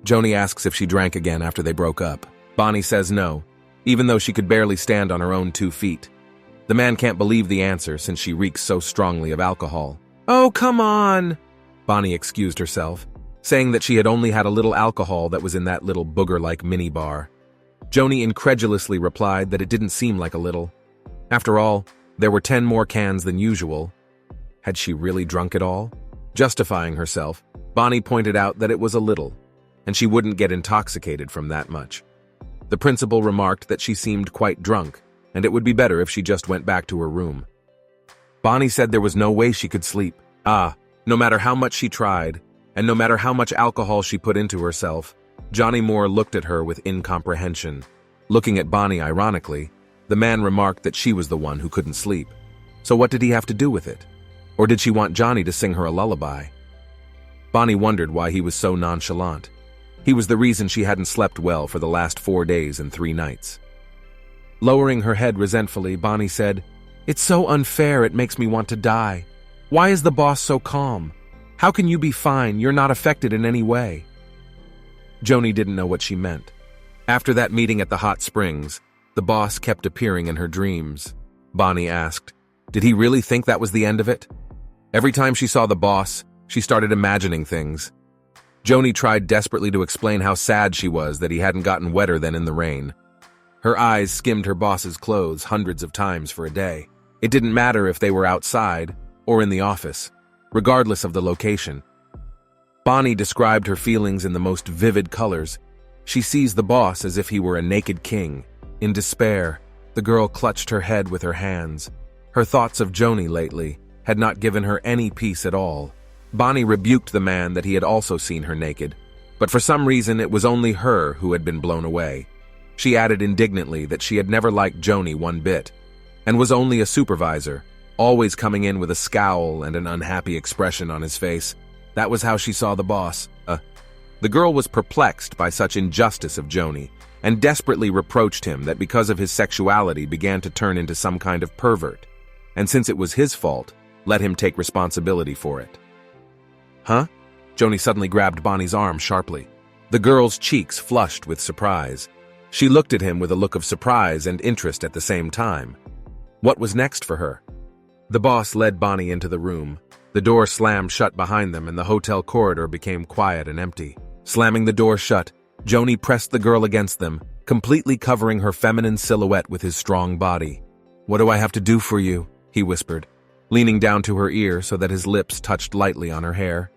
Joni asks if she drank again after they broke up. Bonnie says no, even though she could barely stand on her own 2 feet. The man can't believe the answer since she reeks so strongly of alcohol. "Oh, come on," Bonnie excused herself, saying that she had only had a little alcohol that was in that little booger-like mini-bar. Joni incredulously replied that it didn't seem like a little. After all, there were 10 more cans than usual. Had she really drunk it all? Justifying herself, Bonnie pointed out that it was a little, and she wouldn't get intoxicated from that much. The principal remarked that she seemed quite drunk, and it would be better if she just went back to her room. Bonnie said there was no way she could sleep. No matter how much she tried, and no matter how much alcohol she put into herself, Johnny Moore looked at her with incomprehension. Looking at Bonnie ironically, the man remarked that she was the one who couldn't sleep. So what did he have to do with it? Or did she want Johnny to sing her a lullaby? Bonnie wondered why he was so nonchalant. He was the reason she hadn't slept well for the last 4 days and 3 nights. Lowering her head resentfully, Bonnie said, "It's so unfair it makes me want to die. Why is the boss so calm? How can you be fine? You're not affected in any way." Joni didn't know what she meant. After that meeting at the hot springs, the boss kept appearing in her dreams. Bonnie asked, did he really think that was the end of it? Every time she saw the boss, she started imagining things. Joni tried desperately to explain how sad she was that he hadn't gotten wetter than in the rain. Her eyes skimmed her boss's clothes hundreds of times for a day. It didn't matter if they were outside or in the office, regardless of the location. Bonnie described her feelings in the most vivid colors. She sees the boss as if he were a naked king. In despair, the girl clutched her head with her hands. Her thoughts of Joni lately had not given her any peace at all. Bonnie rebuked the man that he had also seen her naked, but for some reason it was only her who had been blown away. She added indignantly that she had never liked Joni one bit, and was only a supervisor, always coming in with a scowl and an unhappy expression on his face. That was how she saw the boss. The girl was perplexed by such injustice of Joni, and desperately reproached him that because of his sexuality began to turn into some kind of pervert, and since it was his fault, let him take responsibility for it. Huh? Joni suddenly grabbed Bonnie's arm sharply. The girl's cheeks flushed with surprise. She looked at him with a look of surprise and interest at the same time. What was next for her? The boss led Bonnie into the room. The door slammed shut behind them and the hotel corridor became quiet and empty. Slamming the door shut, Joni pressed the girl against them, completely covering her feminine silhouette with his strong body. "What do I have to do for you?" he whispered, leaning down to her ear so that his lips touched lightly on her hair.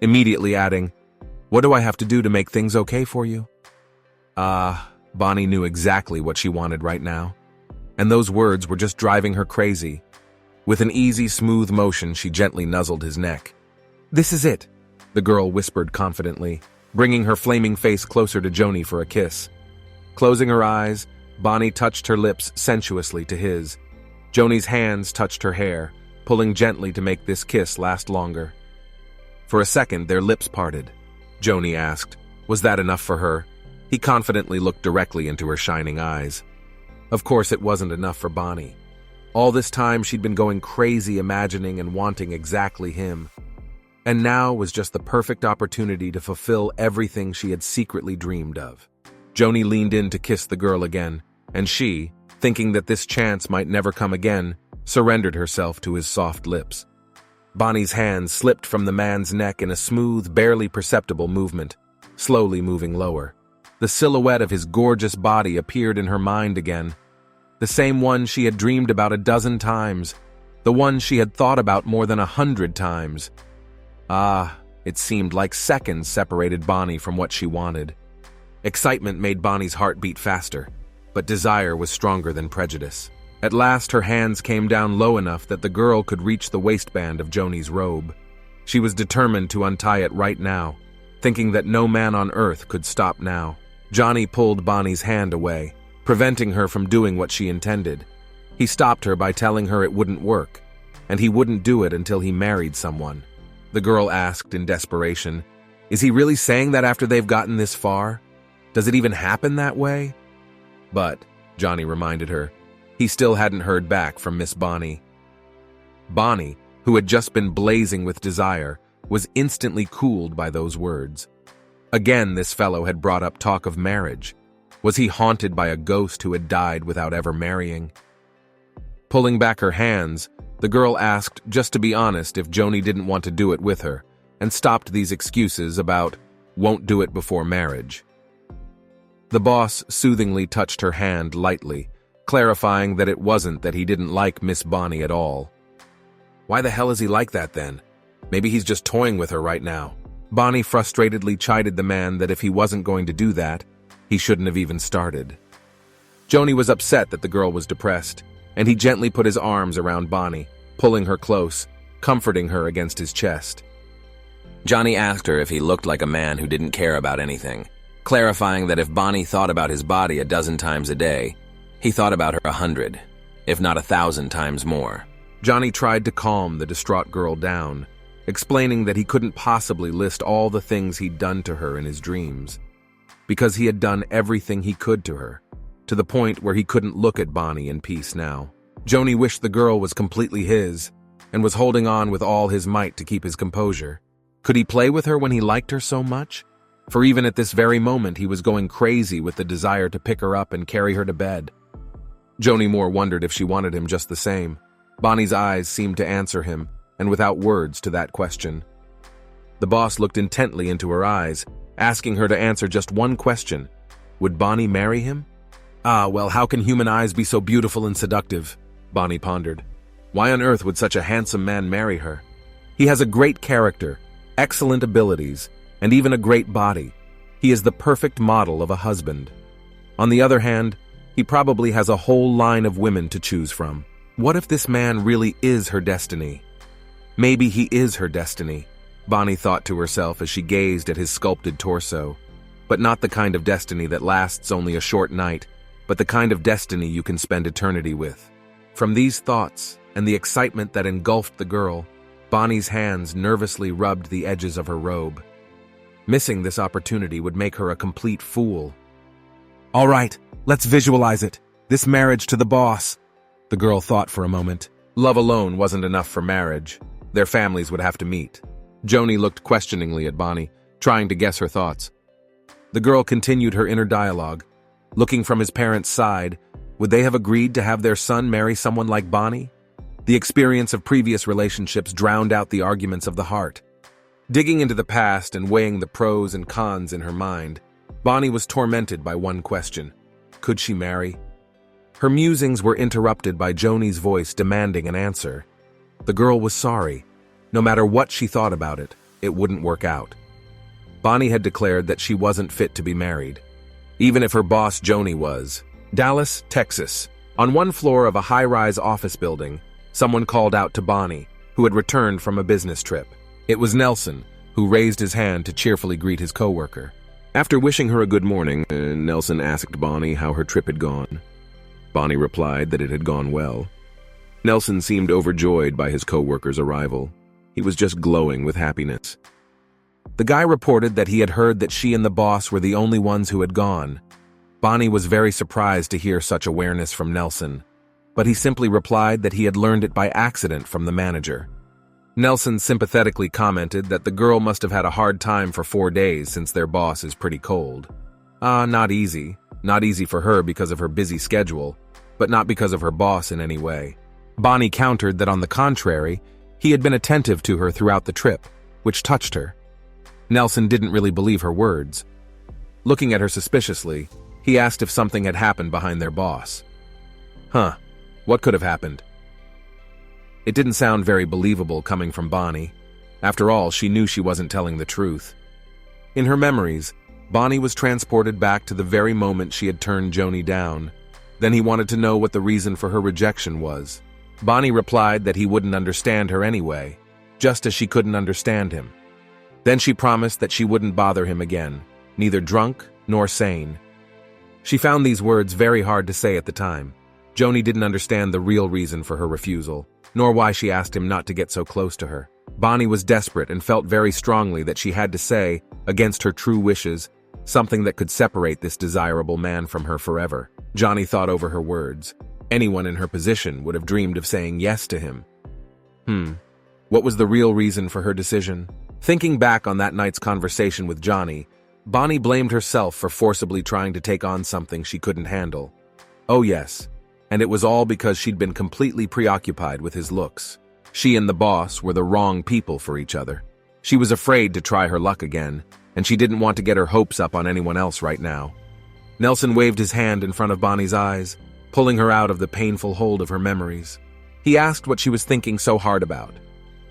Immediately adding, "What do I have to do to make things okay for you?" Bonnie knew exactly what she wanted right now. And those words were just driving her crazy. With an easy, smooth motion, she gently nuzzled his neck. "This is it," the girl whispered confidently, bringing her flaming face closer to Joni for a kiss. Closing her eyes, Bonnie touched her lips sensuously to his. Joni's hands touched her hair, pulling gently to make this kiss last longer. For a second, their lips parted. Joni asked, was that enough for her? He confidently looked directly into her shining eyes. Of course, it wasn't enough for Bonnie. All this time, she'd been going crazy imagining and wanting exactly him. And now was just the perfect opportunity to fulfill everything she had secretly dreamed of. Joni leaned in to kiss the girl again, and she, thinking that this chance might never come again, surrendered herself to his soft lips. Bonnie's hands slipped from the man's neck in a smooth, barely perceptible movement, slowly moving lower. The silhouette of his gorgeous body appeared in her mind again. The same one she had dreamed about a dozen times. The one she had thought about more than 100 times. It seemed like seconds separated Bonnie from what she wanted. Excitement made Bonnie's heart beat faster, but desire was stronger than prejudice. At last, her hands came down low enough that the girl could reach the waistband of Joni's robe. She was determined to untie it right now, thinking that no man on earth could stop now. Johnny pulled Bonnie's hand away, preventing her from doing what she intended. He stopped her by telling her it wouldn't work, and he wouldn't do it until he married someone. The girl asked in desperation, "Is he really saying that after they've gotten this far? Does it even happen that way?" But, Johnny reminded her, he still hadn't heard back from Miss Bonnie. Bonnie, who had just been blazing with desire, was instantly cooled by those words. Again, this fellow had brought up talk of marriage. Was he haunted by a ghost who had died without ever marrying? Pulling back her hands, the girl asked, just to be honest, if Joni didn't want to do it with her, and stopped these excuses about won't do it before marriage. The boss soothingly touched her hand lightly, clarifying that it wasn't that he didn't like Miss Bonnie at all. Why the hell is he like that then? Maybe he's just toying with her right now. Bonnie frustratedly chided the man that if he wasn't going to do that, he shouldn't have even started. Joni was upset that the girl was depressed, and he gently put his arms around Bonnie, pulling her close, comforting her against his chest. Johnny asked her if he looked like a man who didn't care about anything, clarifying that if Bonnie thought about his body a dozen times a day, he thought about her 100, if not 1,000 times more. Johnny tried to calm the distraught girl down, explaining that he couldn't possibly list all the things he'd done to her in his dreams, because he had done everything he could to her, to the point where he couldn't look at Bonnie in peace now. Joni wished the girl was completely his, and was holding on with all his might to keep his composure. Could he play with her when he liked her so much? For even at this very moment he was going crazy with the desire to pick her up and carry her to bed. Joni Moore wondered if she wanted him just the same. Bonnie's eyes seemed to answer him, and without words to that question. The boss looked intently into her eyes, asking her to answer just one question. Would Bonnie marry him? Well, how can human eyes be so beautiful and seductive? Bonnie pondered. Why on earth would such a handsome man marry her? He has a great character, excellent abilities, and even a great body. He is the perfect model of a husband. On the other hand, he probably has a whole line of women to choose from. What if this man really is her destiny? Maybe he is her destiny, Bonnie thought to herself as she gazed at his sculpted torso. But not the kind of destiny that lasts only a short night, but the kind of destiny you can spend eternity with. From these thoughts, and the excitement that engulfed the girl, Bonnie's hands nervously rubbed the edges of her robe. Missing this opportunity would make her a complete fool. All right, let's visualize it. This marriage to the boss. The girl thought for a moment. Love alone wasn't enough for marriage. Their families would have to meet. Joni looked questioningly at Bonnie, trying to guess her thoughts. The girl continued her inner dialogue. Looking from his parents' side, would they have agreed to have their son marry someone like Bonnie? The experience of previous relationships drowned out the arguments of the heart. Digging into the past and weighing the pros and cons in her mind, Bonnie was tormented by one question. Could she marry? Her musings were interrupted by Joni's voice demanding an answer. The girl was sorry. No matter what she thought about it, it wouldn't work out. Bonnie had declared that she wasn't fit to be married, even if her boss Joni was. Dallas, Texas. On one floor of a high-rise office building, someone called out to Bonnie, who had returned from a business trip. It was Nelson, who raised his hand to cheerfully greet his coworker. After wishing her a good morning, Nelson asked Bonnie how her trip had gone. Bonnie replied that it had gone well. Nelson seemed overjoyed by his coworker's arrival. He was just glowing with happiness. The guy reported that he had heard that she and the boss were the only ones who had gone. Bonnie was very surprised to hear such awareness from Nelson, but he simply replied that he had learned it by accident from the manager. Nelson sympathetically commented that the girl must have had a hard time for 4 days since their boss is pretty cold. Not easy. Not easy for her because of her busy schedule, but not because of her boss in any way. Bonnie countered that on the contrary, he had been attentive to her throughout the trip, which touched her. Nelson didn't really believe her words. Looking at her suspiciously, he asked if something had happened behind their boss. What could have happened? It didn't sound very believable coming from Bonnie. After all, she knew she wasn't telling the truth. In her memories, Bonnie was transported back to the very moment she had turned Joni down. Then he wanted to know what the reason for her rejection was. Bonnie replied that he wouldn't understand her anyway, just as she couldn't understand him. Then she promised that she wouldn't bother him again, neither drunk nor sane. She found these words very hard to say at the time. Joni didn't understand the real reason for her refusal, nor why she asked him not to get so close to her. Bonnie was desperate and felt very strongly that she had to say, against her true wishes, something that could separate this desirable man from her forever. Johnny thought over her words. Anyone in her position would have dreamed of saying yes to him. What was the real reason for her decision? Thinking back on that night's conversation with Johnny, Bonnie blamed herself for forcibly trying to take on something she couldn't handle. Oh yes, and it was all because she'd been completely preoccupied with his looks. She and the boss were the wrong people for each other. She was afraid to try her luck again, and she didn't want to get her hopes up on anyone else right now. Nelson waved his hand in front of Bonnie's eyes, pulling her out of the painful hold of her memories. He asked what she was thinking so hard about.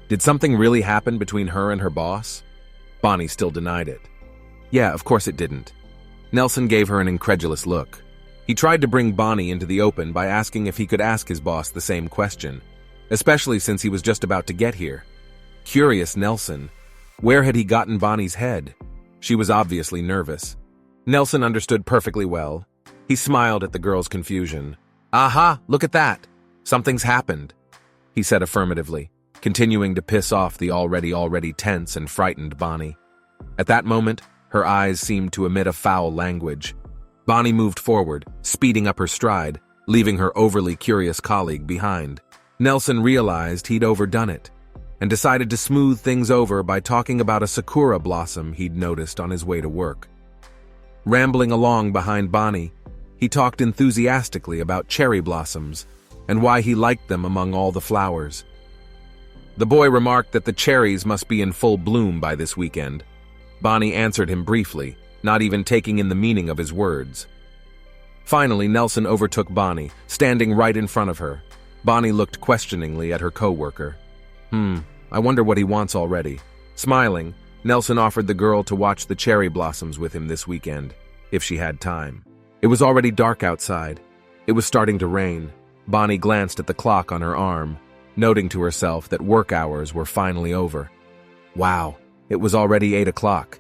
Did something really happen between her and her boss? Bonnie still denied it. Yeah, of course it didn't. Nelson gave her an incredulous look. He tried to bring Bonnie into the open by asking if he could ask his boss the same question, especially since he was just about to get here. Curious Nelson. Where had he gotten Bonnie's head? She was obviously nervous. Nelson understood perfectly well. He smiled at the girl's confusion. Aha, look at that. Something's happened, he said affirmatively, continuing to piss off the already tense and frightened Bonnie. At that moment, her eyes seemed to emit a foul language. Bonnie moved forward, speeding up her stride, leaving her overly curious colleague behind. Nelson realized he'd overdone it, and decided to smooth things over by talking about a sakura blossom he'd noticed on his way to work. Rambling along behind Bonnie, he talked enthusiastically about cherry blossoms and why he liked them among all the flowers. The boy remarked that the cherries must be in full bloom by this weekend. Bonnie answered him briefly, not even taking in the meaning of his words. Finally, Nelson overtook Bonnie, standing right in front of her. Bonnie looked questioningly at her coworker. I wonder what he wants already. Smiling, Nelson offered the girl to watch the cherry blossoms with him this weekend, if she had time. It was already dark outside. It was starting to rain. Bonnie glanced at the clock on her arm, noting to herself that work hours were finally over. Wow, it was already 8 o'clock.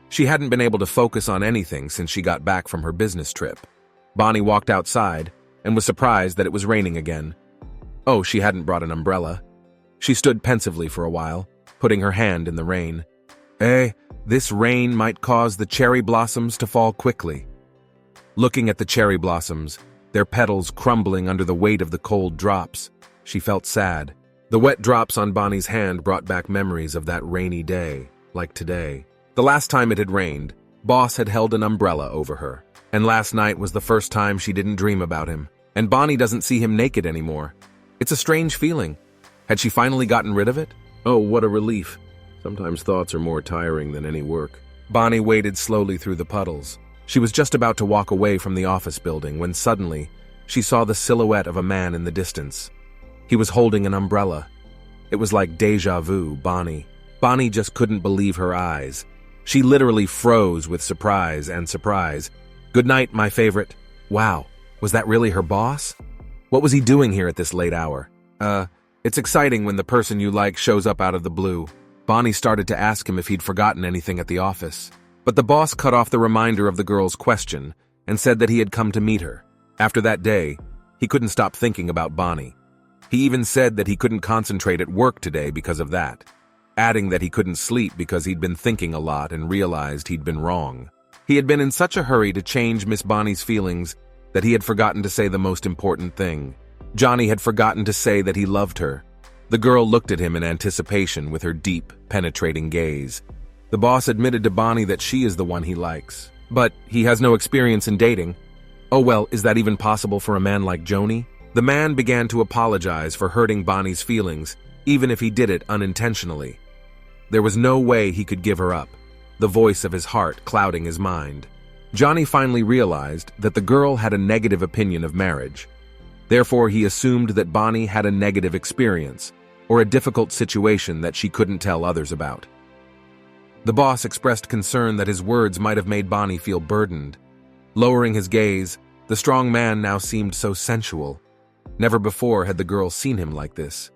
She hadn't been able to focus on anything since she got back from her business trip. Bonnie walked outside and was surprised that it was raining again. Oh, she hadn't brought an umbrella. She stood pensively for a while, putting her hand in the rain. This rain might cause the cherry blossoms to fall quickly. Looking at the cherry blossoms, their petals crumbling under the weight of the cold drops, she felt sad. The wet drops on Bonnie's hand brought back memories of that rainy day, like today. The last time it had rained, Boss had held an umbrella over her, and last night was the first time she didn't dream about him, and Bonnie doesn't see him naked anymore. It's a strange feeling. Had she finally gotten rid of it? Oh, what a relief. Sometimes thoughts are more tiring than any work. Bonnie waded slowly through the puddles. She was just about to walk away from the office building when suddenly she saw the silhouette of a man in the distance. He was holding an umbrella. It was like déjà vu, Bonnie. Bonnie just couldn't believe her eyes. She literally froze with surprise and surprise. Good night, my favorite. Wow, was that really her boss? What was he doing here at this late hour? It's exciting when the person you like shows up out of the blue. Bonnie started to ask him if he'd forgotten anything at the office. But the boss cut off the reminder of the girl's question and said that he had come to meet her. After that day, he couldn't stop thinking about Bonnie. He even said that he couldn't concentrate at work today because of that, adding that he couldn't sleep because he'd been thinking a lot and realized he'd been wrong. He had been in such a hurry to change Miss Bonnie's feelings that he had forgotten to say the most important thing. Johnny had forgotten to say that he loved her. The girl looked at him in anticipation with her deep, penetrating gaze. The boss admitted to Bonnie that she is the one he likes, but he has no experience in dating. Oh well, is that even possible for a man like Joni? The man began to apologize for hurting Bonnie's feelings, even if he did it unintentionally. There was no way he could give her up, the voice of his heart clouding his mind. Johnny finally realized that the girl had a negative opinion of marriage. Therefore, he assumed that Bonnie had a negative experience, or a difficult situation that she couldn't tell others about. The boss expressed concern that his words might have made Bonnie feel burdened. Lowering his gaze, the strong man now seemed so sensual. Never before had the girl seen him like this.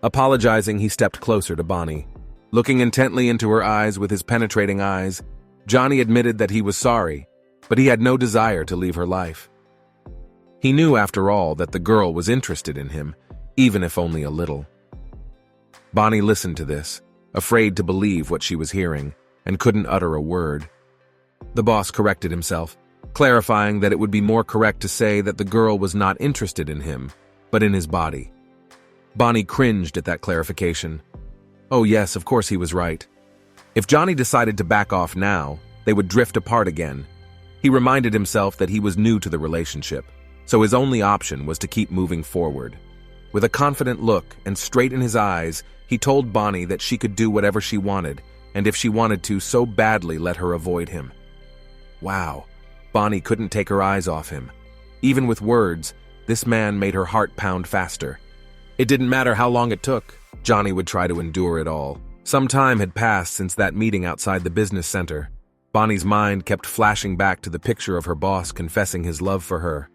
Apologizing, he stepped closer to Bonnie. Looking intently into her eyes with his penetrating eyes, Johnny admitted that he was sorry, but he had no desire to leave her life. He knew, after all, that the girl was interested in him, even if only a little. Bonnie listened to this, afraid to believe what she was hearing, and couldn't utter a word. The boss corrected himself, clarifying that it would be more correct to say that the girl was not interested in him, but in his body. Bonnie cringed at that clarification. Oh yes, of course he was right. If Johnny decided to back off now, they would drift apart again. He reminded himself that he was new to the relationship, so his only option was to keep moving forward. With a confident look and straight in his eyes, he told Bonnie that she could do whatever she wanted, and if she wanted to so badly, let her avoid him. Wow, Bonnie couldn't take her eyes off him. Even with words, this man made her heart pound faster. It didn't matter how long it took, Johnny would try to endure it all. Some time had passed since that meeting outside the business center. Bonnie's mind kept flashing back to the picture of her boss confessing his love for her.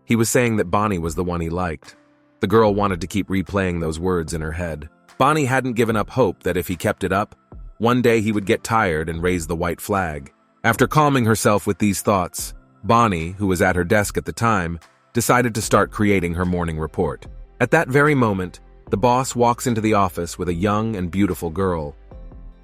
He was saying that Bonnie was the one he liked. The girl wanted to keep replaying those words in her head. Bonnie hadn't given up hope that if he kept it up, one day he would get tired and raise the white flag. After calming herself with these thoughts, Bonnie, who was at her desk at the time, decided to start creating her morning report. At that very moment, the boss walks into the office with a young and beautiful girl.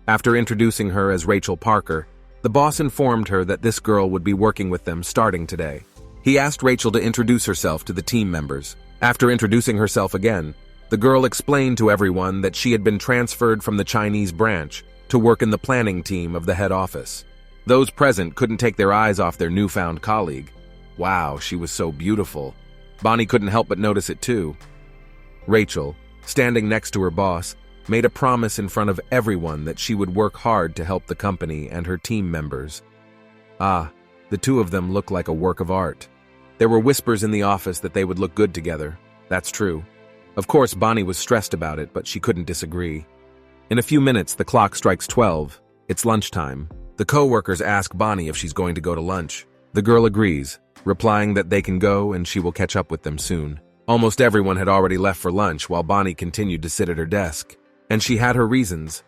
After introducing her as Rachel Parker, the boss informed her that this girl would be working with them starting today. He asked Rachel to introduce herself to the team members. After introducing herself again, the girl explained to everyone that she had been transferred from the Chinese branch to work in the planning team of the head office. Those present couldn't take their eyes off their newfound colleague. Wow, she was so beautiful. Bonnie couldn't help but notice it too. Rachel, standing next to her boss, made a promise in front of everyone that she would work hard to help the company and her team members. The two of them looked like a work of art. There were whispers in the office that they would look good together. That's true. Of course, Bonnie was stressed about it, but she couldn't disagree. In a few minutes, the clock strikes 12. It's lunchtime. The co-workers ask Bonnie if she's going to go to lunch. The girl agrees, replying that they can go and she will catch up with them soon. Almost everyone had already left for lunch while Bonnie continued to sit at her desk. And she had her reasons.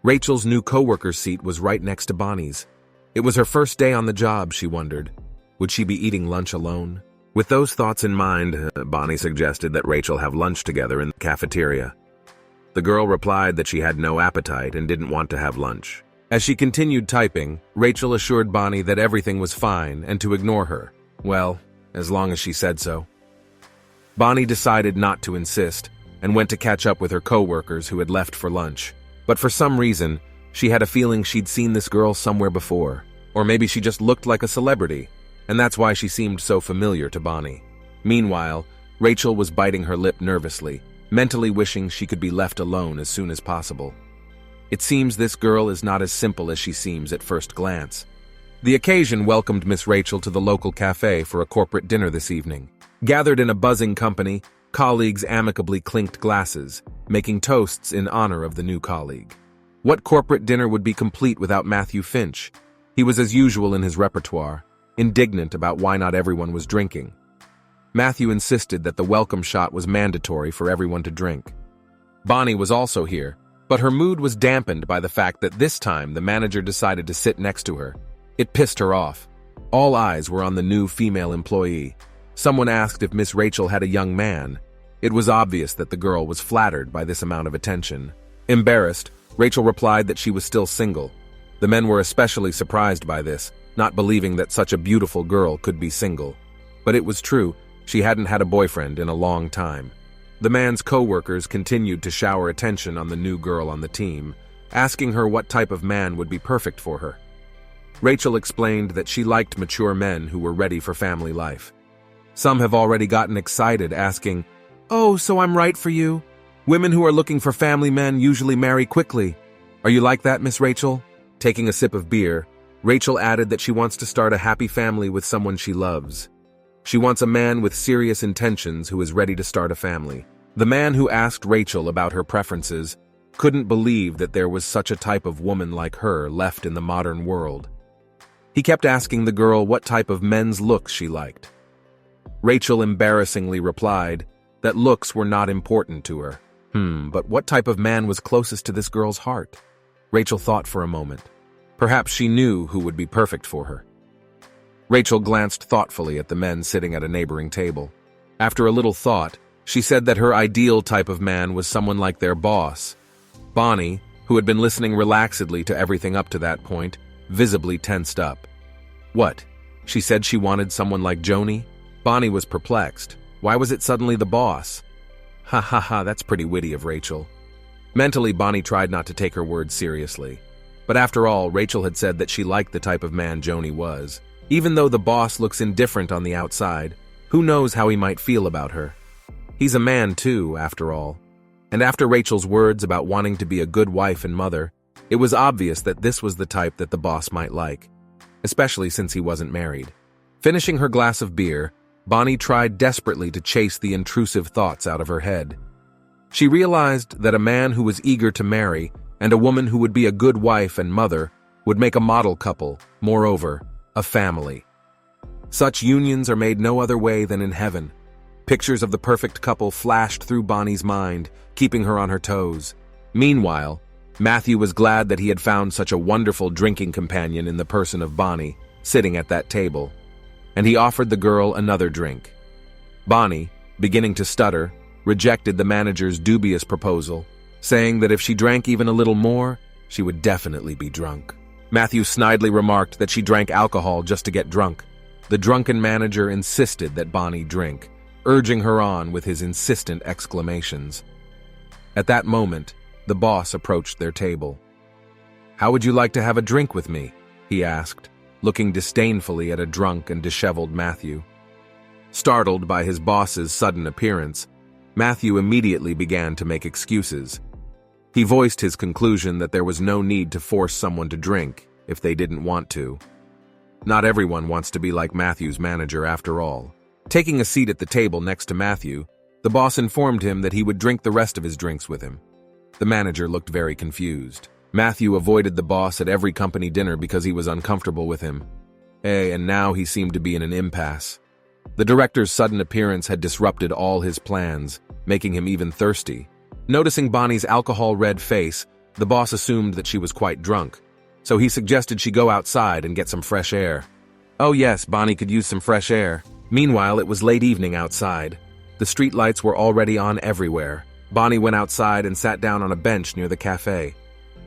Rachel's new co-worker's seat was right next to Bonnie's. It was her first day on the job, she wondered. Would she be eating lunch alone? With those thoughts in mind, Bonnie suggested that Rachel have lunch together in the cafeteria. The girl replied that she had no appetite and didn't want to have lunch. As she continued typing, Rachel assured Bonnie that everything was fine and to ignore her. Well, as long as she said so. Bonnie decided not to insist and went to catch up with her co-workers who had left for lunch. But for some reason, she had a feeling she'd seen this girl somewhere before. Or maybe she just looked like a celebrity, and that's why she seemed so familiar to Bonnie. Meanwhile, Rachel was biting her lip nervously, mentally wishing she could be left alone as soon as possible. It seems this girl is not as simple as she seems at first glance. The occasion welcomed Miss Rachel to the local cafe for a corporate dinner this evening. Gathered in a buzzing company, colleagues amicably clinked glasses, making toasts in honor of the new colleague. What corporate dinner would be complete without Matthew Finch? He was as usual in his repertoire, indignant about why not everyone was drinking. Matthew insisted that the welcome shot was mandatory for everyone to drink. Bonnie was also here, but her mood was dampened by the fact that this time the manager decided to sit next to her. It pissed her off. All eyes were on the new female employee. Someone asked if Miss Rachel had a young man. It was obvious that the girl was flattered by this amount of attention. Embarrassed, Rachel replied that she was still single. The men were especially surprised by this, not believing that such a beautiful girl could be single. But it was true, she hadn't had a boyfriend in a long time. The man's co-workers continued to shower attention on the new girl on the team, asking her what type of man would be perfect for her. Rachel explained that she liked mature men who were ready for family life. Some have already gotten excited, asking, "Oh, so I'm right for you? Women who are looking for family men usually marry quickly. Are you like that, Miss Rachel?" Taking a sip of beer, Rachel added that she wants to start a happy family with someone she loves. She wants a man with serious intentions who is ready to start a family. The man who asked Rachel about her preferences couldn't believe that there was such a type of woman like her left in the modern world. He kept asking the girl what type of men's looks she liked. Rachel embarrassingly replied that looks were not important to her. But what type of man was closest to this girl's heart? Rachel thought for a moment. Perhaps she knew who would be perfect for her. Rachel glanced thoughtfully at the men sitting at a neighboring table. After a little thought, she said that her ideal type of man was someone like their boss. Bonnie, who had been listening relaxedly to everything up to that point, visibly tensed up. What? She said she wanted someone like Joni? Bonnie was perplexed. Why was it suddenly the boss? Ha, that's pretty witty of Rachel. Mentally, Bonnie tried not to take her words seriously. But after all, Rachel had said that she liked the type of man Joni was. Even though the boss looks indifferent on the outside, who knows how he might feel about her? He's a man too, after all. And after Rachel's words about wanting to be a good wife and mother, it was obvious that this was the type that the boss might like, especially since he wasn't married. Finishing her glass of beer, Bonnie tried desperately to chase the intrusive thoughts out of her head. She realized that a man who was eager to marry and a woman who would be a good wife and mother would make a model couple, moreover, a family. Such unions are made no other way than in heaven. Pictures of the perfect couple flashed through Bonnie's mind, keeping her on her toes. Meanwhile, Matthew was glad that he had found such a wonderful drinking companion in the person of Bonnie, sitting at that table, and he offered the girl another drink. Bonnie, beginning to stutter, rejected the manager's dubious proposal, saying that if she drank even a little more, she would definitely be drunk. Matthew snidely remarked that she drank alcohol just to get drunk. The drunken manager insisted that Bonnie drink, urging her on with his insistent exclamations. At that moment, the boss approached their table. "How would you like to have a drink with me?" he asked, looking disdainfully at a drunk and disheveled Matthew. Startled by his boss's sudden appearance, Matthew immediately began to make excuses. He voiced his conclusion that there was no need to force someone to drink if they didn't want to. Not everyone wants to be like Matthew's manager after all. Taking a seat at the table next to Matthew, the boss informed him that he would drink the rest of his drinks with him. The manager looked very confused. Matthew avoided the boss at every company dinner because he was uncomfortable with him. And now he seemed to be in an impasse. The director's sudden appearance had disrupted all his plans, making him even thirsty. Noticing Bonnie's alcohol-red face, the boss assumed that she was quite drunk, so he suggested she go outside and get some fresh air. Oh yes, Bonnie could use some fresh air. Meanwhile, it was late evening outside. The streetlights were already on everywhere. Bonnie went outside and sat down on a bench near the cafe.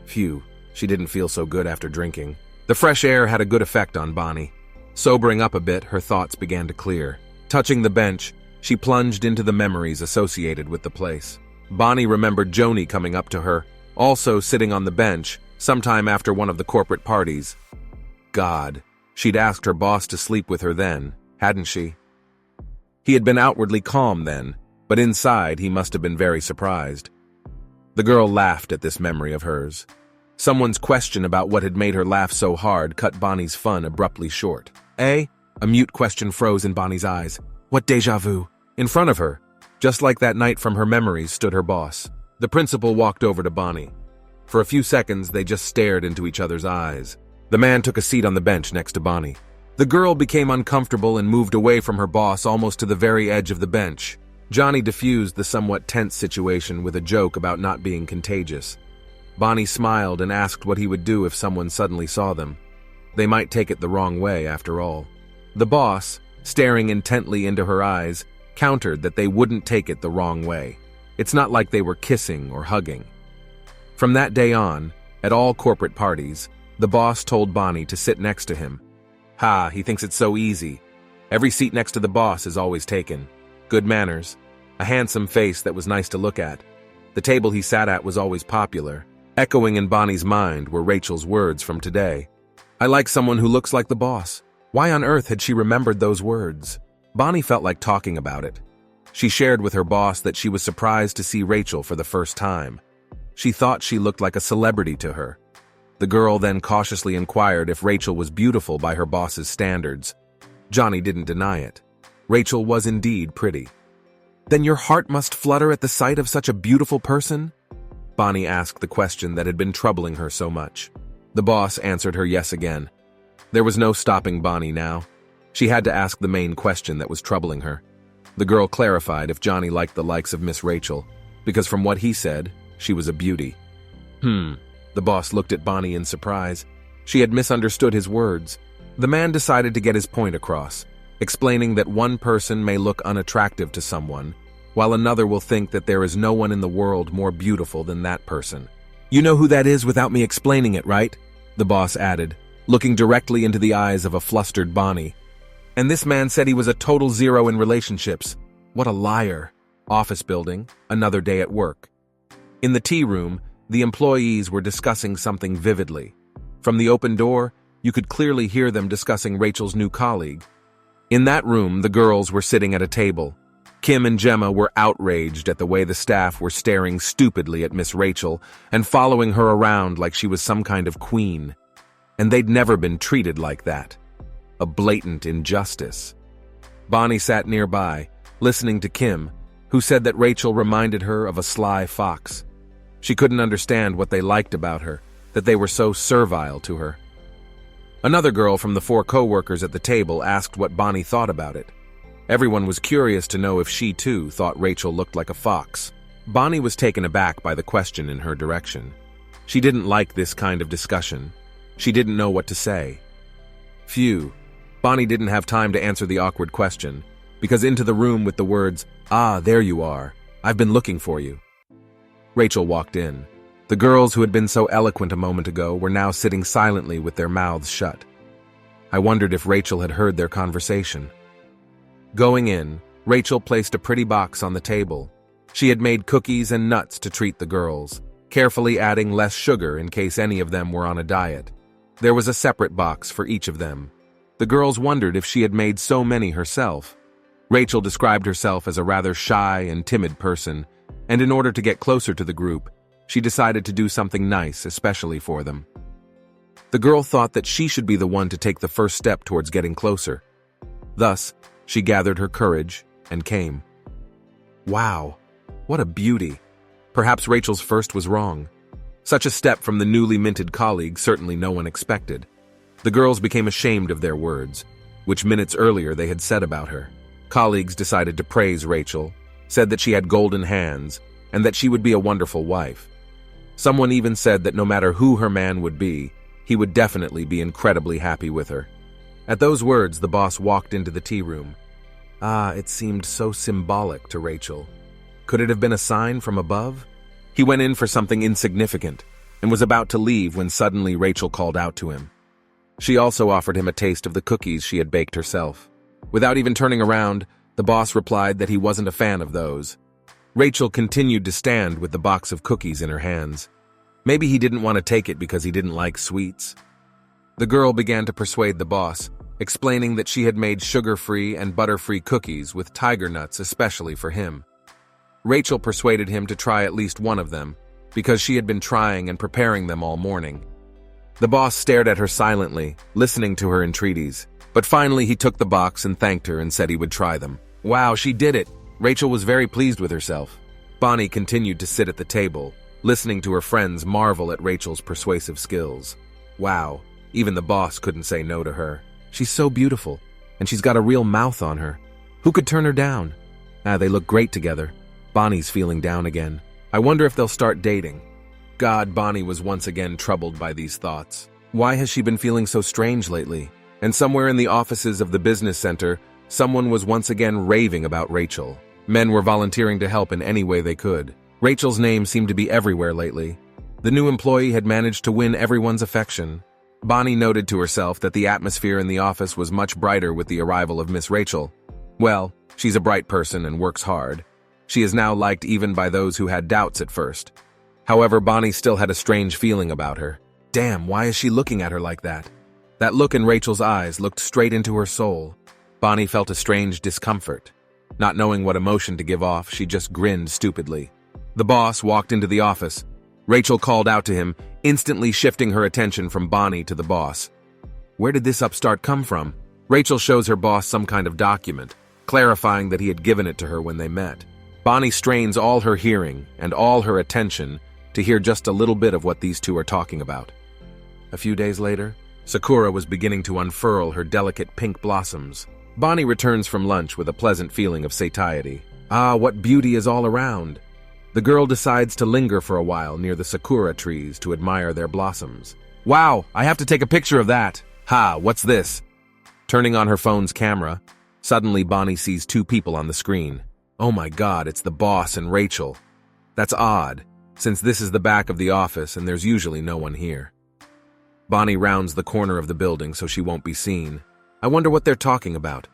Phew, she didn't feel so good after drinking. The fresh air had a good effect on Bonnie. Sobering up a bit, her thoughts began to clear. Touching the bench, she plunged into the memories associated with the place. Bonnie remembered Joni coming up to her, also sitting on the bench, sometime after one of the corporate parties. God, she'd asked her boss to sleep with her then, hadn't she? He had been outwardly calm then, but inside he must have been very surprised. The girl laughed at this memory of hers. Someone's question about what had made her laugh so hard cut Bonnie's fun abruptly short. A mute question froze in Bonnie's eyes. What déjà vu? In front of her, just like that night from her memories, stood her boss. The principal walked over to Bonnie. For a few seconds, they just stared into each other's eyes. The man took a seat on the bench next to Bonnie. The girl became uncomfortable and moved away from her boss almost to the very edge of the bench. Johnny diffused the somewhat tense situation with a joke about not being contagious. Bonnie smiled and asked what he would do if someone suddenly saw them. They might take it the wrong way, after all. The boss, staring intently into her eyes, countered that they wouldn't take it the wrong way. It's not like they were kissing or hugging. From that day on, at all corporate parties, the boss told Bonnie to sit next to him. Ha, he thinks it's so easy. Every seat next to the boss is always taken. Good manners. A handsome face that was nice to look at. The table he sat at was always popular. Echoing in Bonnie's mind were Rachel's words from today. I like someone who looks like the boss. Why on earth had she remembered those words? Bonnie felt like talking about it. She shared with her boss that she was surprised to see Rachel for the first time. She thought she looked like a celebrity to her. The girl then cautiously inquired if Rachel was beautiful by her boss's standards. Johnny didn't deny it. Rachel was indeed pretty. Then your heart must flutter at the sight of such a beautiful person? Bonnie asked the question that had been troubling her so much. The boss answered her yes again. There was no stopping Bonnie now. She had to ask the main question that was troubling her. The girl clarified if Johnny liked the likes of Miss Rachel, because from what he said, she was a beauty. The boss looked at Bonnie in surprise. She had misunderstood his words. The man decided to get his point across, explaining that one person may look unattractive to someone, while another will think that there is no one in the world more beautiful than that person. You know who that is without me explaining it, right? The boss added, looking directly into the eyes of a flustered Bonnie. And this man said he was a total zero in relationships. What a liar. Office building, another day at work. In the tea room, the employees were discussing something vividly. From the open door, you could clearly hear them discussing Rachel's new colleague. In that room, the girls were sitting at a table. Kim and Gemma were outraged at the way the staff were staring stupidly at Miss Rachel and following her around like she was some kind of queen. And they'd never been treated like that. A blatant injustice. Bonnie sat nearby, listening to Kim, who said that Rachel reminded her of a sly fox. She couldn't understand what they liked about her, that they were so servile to her. Another girl from the 4 co-workers at the table asked what Bonnie thought about it. Everyone was curious to know if she too thought Rachel looked like a fox. Bonnie was taken aback by the question in her direction. She didn't like this kind of discussion. She didn't know what to say. Phew. Bonnie didn't have time to answer the awkward question, because into the room with the words, "Ah, there you are. I've been looking for you." Rachel walked in. The girls who had been so eloquent a moment ago were now sitting silently with their mouths shut. I wondered if Rachel had heard their conversation. Going in, Rachel placed a pretty box on the table. She had made cookies and nuts to treat the girls, carefully adding less sugar in case any of them were on a diet. There was a separate box for each of them. The girls wondered if she had made so many herself. Rachel described herself as a rather shy and timid person, and in order to get closer to the group, she decided to do something nice, especially for them. The girl thought that she should be the one to take the first step towards getting closer. Thus, she gathered her courage and came. Wow, what a beauty. Perhaps Rachel's first was wrong. Such a step from the newly minted colleague certainly no one expected. The girls became ashamed of their words, which minutes earlier they had said about her. Colleagues decided to praise Rachel, said that she had golden hands, and that she would be a wonderful wife. Someone even said that no matter who her man would be, he would definitely be incredibly happy with her. At those words, the boss walked into the tea room. It seemed so symbolic to Rachel. Could it have been a sign from above? He went in for something insignificant and was about to leave when suddenly Rachel called out to him. She also offered him a taste of the cookies she had baked herself. Without even turning around, the boss replied that he wasn't a fan of those. Rachel continued to stand with the box of cookies in her hands. Maybe he didn't want to take it because he didn't like sweets. The girl began to persuade the boss, explaining that she had made sugar-free and butter-free cookies with tiger nuts especially for him. Rachel persuaded him to try at least one of them, because she had been trying and preparing them all morning. The boss stared at her silently, listening to her entreaties, but finally he took the box and thanked her and said he would try them. Wow, she did it! Rachel was very pleased with herself. Bonnie continued to sit at the table, listening to her friends marvel at Rachel's persuasive skills. Wow, even the boss couldn't say no to her. She's so beautiful, and she's got a real mouth on her. Who could turn her down? They look great together. Bonnie's feeling down again. I wonder if they'll start dating. God, Bonnie was once again troubled by these thoughts. Why has she been feeling so strange lately? And somewhere in the offices of the business center, someone was once again raving about Rachel. Men were volunteering to help in any way they could. Rachel's name seemed to be everywhere lately. The new employee had managed to win everyone's affection. Bonnie noted to herself that the atmosphere in the office was much brighter with the arrival of Miss Rachel. Well, she's a bright person and works hard. She is now liked even by those who had doubts at first. However, Bonnie still had a strange feeling about her. Damn, why is she looking at her like that? That look in Rachel's eyes looked straight into her soul. Bonnie felt a strange discomfort. Not knowing what emotion to give off, she just grinned stupidly. The boss walked into the office. Rachel called out to him, instantly shifting her attention from Bonnie to the boss. Where did this upstart come from? Rachel shows her boss some kind of document, clarifying that he had given it to her when they met. Bonnie strains all her hearing and all her attention to hear just a little bit of what these two are talking about. A few days later, Sakura was beginning to unfurl her delicate pink blossoms. Bonnie returns from lunch with a pleasant feeling of satiety. What beauty is all around! The girl decides to linger for a while near the sakura trees to admire their blossoms. Wow, I have to take a picture of that! What's this? Turning on her phone's camera, suddenly Bonnie sees two people on the screen. Oh my god, it's the boss and Rachel. That's odd, since this is the back of the office and there's usually no one here. Bonnie rounds the corner of the building so she won't be seen. I wonder what they're talking about.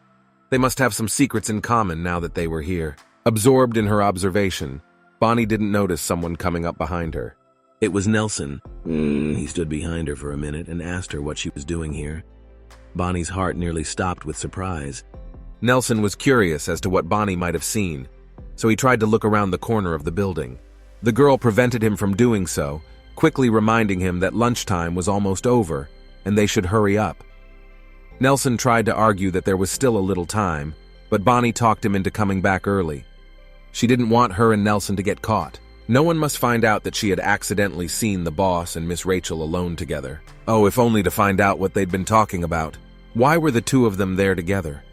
They must have some secrets in common now that they were here. Absorbed in her observation, Bonnie didn't notice someone coming up behind her. It was Nelson. He stood behind her for a minute and asked her what she was doing here. Bonnie's heart nearly stopped with surprise. Nelson was curious as to what Bonnie might have seen, so he tried to look around the corner of the building. The girl prevented him from doing so, quickly reminding him that lunchtime was almost over and they should hurry up. Nelson tried to argue that there was still a little time, but Bonnie talked him into coming back early. She didn't want her and Nelson to get caught. No one must find out that she had accidentally seen the boss and Miss Rachel alone together. Oh, if only to find out what they'd been talking about. Why were the two of them there together?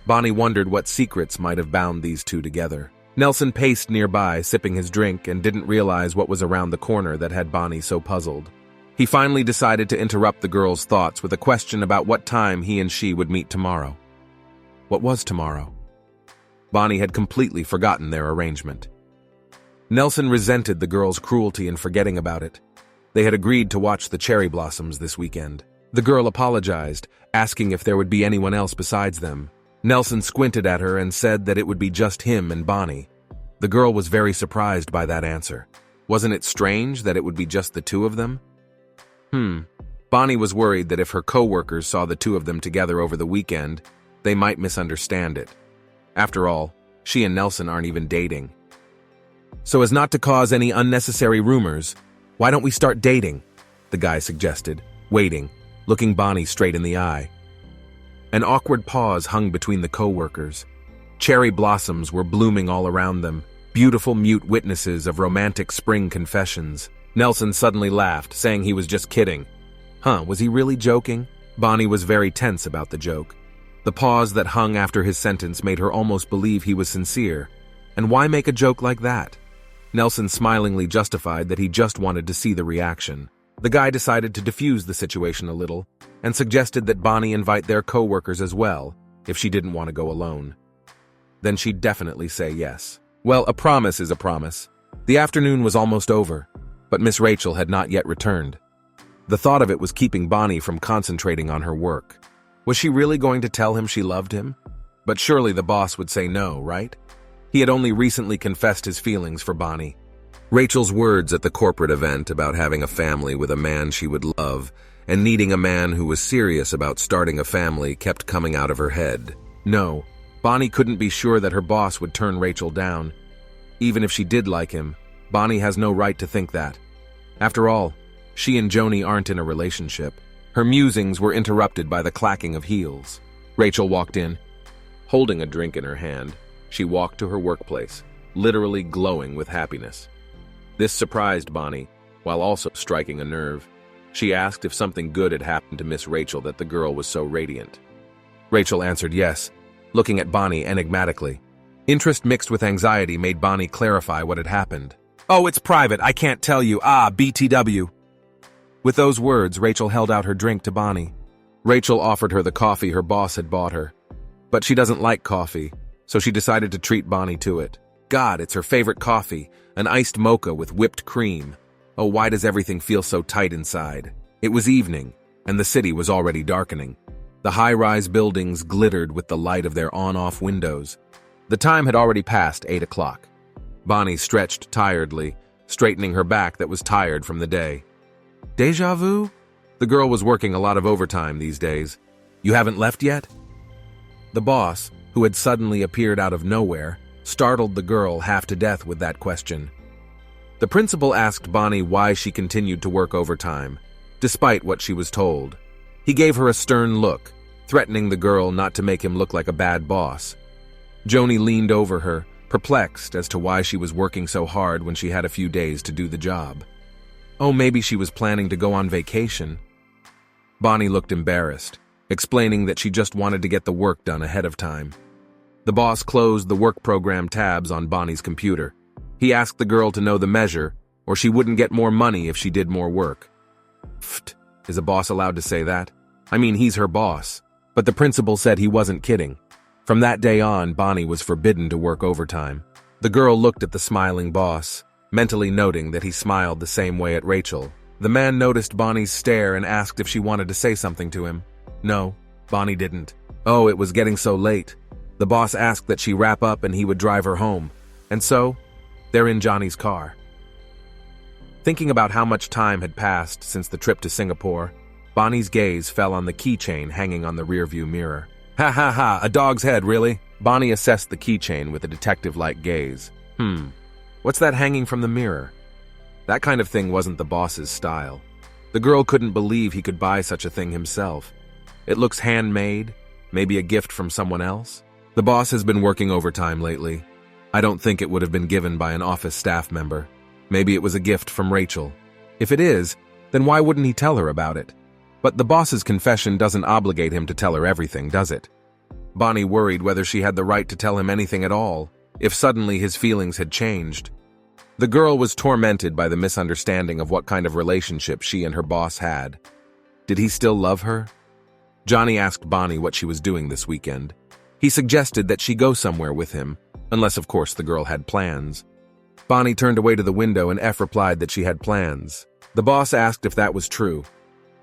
Bonnie wondered what secrets might have bound these two together. Nelson paced nearby, sipping his drink, and didn't realize what was around the corner that had Bonnie so puzzled. He finally decided to interrupt the girl's thoughts with a question about what time he and she would meet tomorrow. What was tomorrow? Bonnie had completely forgotten their arrangement. Nelson resented the girl's cruelty in forgetting about it. They had agreed to watch the cherry blossoms this weekend. The girl apologized, asking if there would be anyone else besides them. Nelson squinted at her and said that it would be just him and Bonnie. The girl was very surprised by that answer. Wasn't it strange that it would be just the two of them? Bonnie was worried that if her co-workers saw the two of them together over the weekend, they might misunderstand it. After all, she and Nelson aren't even dating. So as not to cause any unnecessary rumors, why don't we start dating? The guy suggested, waiting, looking Bonnie straight in the eye. An awkward pause hung between the co-workers. Cherry blossoms were blooming all around them, beautiful mute witnesses of romantic spring confessions. Nelson suddenly laughed, saying he was just kidding. Was he really joking? Bonnie was very tense about the joke. The pause that hung after his sentence made her almost believe he was sincere. And why make a joke like that? Nelson smilingly justified that he just wanted to see the reaction. The guy decided to diffuse the situation a little and suggested that Bonnie invite their co-workers as well, if she didn't want to go alone. Then she'd definitely say yes. Well, a promise is a promise. The afternoon was almost over, but Miss Rachel had not yet returned. The thought of it was keeping Bonnie from concentrating on her work. Was she really going to tell him she loved him? But surely the boss would say no, right? He had only recently confessed his feelings for Bonnie. Rachel's words at the corporate event about having a family with a man she would love and needing a man who was serious about starting a family kept coming out of her head. No, Bonnie couldn't be sure that her boss would turn Rachel down. Even if she did like him, Bonnie has no right to think that. After all, she and Joni aren't in a relationship. Her musings were interrupted by the clacking of heels. Rachel walked in. Holding a drink in her hand, she walked to her workplace, literally glowing with happiness. This surprised Bonnie, while also striking a nerve. She asked if something good had happened to Miss Rachel that the girl was so radiant. Rachel answered yes, looking at Bonnie enigmatically. Interest mixed with anxiety made Bonnie clarify what had happened. Oh, it's private, I can't tell you. BTW. With those words, Rachel held out her drink to Bonnie. Rachel offered her the coffee her boss had bought her. But she doesn't like coffee, so she decided to treat Bonnie to it. God, it's her favorite coffee, an iced mocha with whipped cream. Oh, why does everything feel so tight inside? It was evening, and the city was already darkening. The high-rise buildings glittered with the light of their on-off windows. The time had already passed 8 o'clock. Bonnie stretched tiredly, straightening her back that was tired from the day. Deja vu? The girl was working a lot of overtime these days. You haven't left yet? The boss, who had suddenly appeared out of nowhere, startled the girl half to death with that question. The principal asked Bonnie why she continued to work overtime, despite what she was told. He gave her a stern look, threatening the girl not to make him look like a bad boss. Joni leaned over her, perplexed as to why she was working so hard when she had a few days to do the job. Oh, maybe she was planning to go on vacation. Bonnie looked embarrassed, explaining that she just wanted to get the work done ahead of time. The boss closed the work program tabs on Bonnie's computer. He asked the girl to know the measure, or she wouldn't get more money if she did more work. Pfft, is a boss allowed to say that? I mean, he's her boss. But the principal said he wasn't kidding. From that day on, Bonnie was forbidden to work overtime. The girl looked at the smiling boss, mentally noting that he smiled the same way at Rachel. The man noticed Bonnie's stare and asked if she wanted to say something to him. No, Bonnie didn't. Oh, it was getting so late. The boss asked that she wrap up and he would drive her home. And so, they're in Johnny's car. Thinking about how much time had passed since the trip to Singapore, Bonnie's gaze fell on the keychain hanging on the rearview mirror. Ha ha ha, a dog's head, really? Bonnie assessed the keychain with a detective-like gaze. What's that hanging from the mirror? That kind of thing wasn't the boss's style. The girl couldn't believe he could buy such a thing himself. It looks handmade, maybe a gift from someone else. The boss has been working overtime lately. I don't think it would have been given by an office staff member. Maybe it was a gift from Rachel. If it is, then why wouldn't he tell her about it? But the boss's confession doesn't obligate him to tell her everything, does it? Bonnie worried whether she had the right to tell him anything at all, if suddenly his feelings had changed. The girl was tormented by the misunderstanding of what kind of relationship she and her boss had. Did he still love her? Johnny asked Bonnie what she was doing this weekend. He suggested that she go somewhere with him, unless of course the girl had plans. Bonnie turned away to the window and F replied that she had plans. The boss asked if that was true.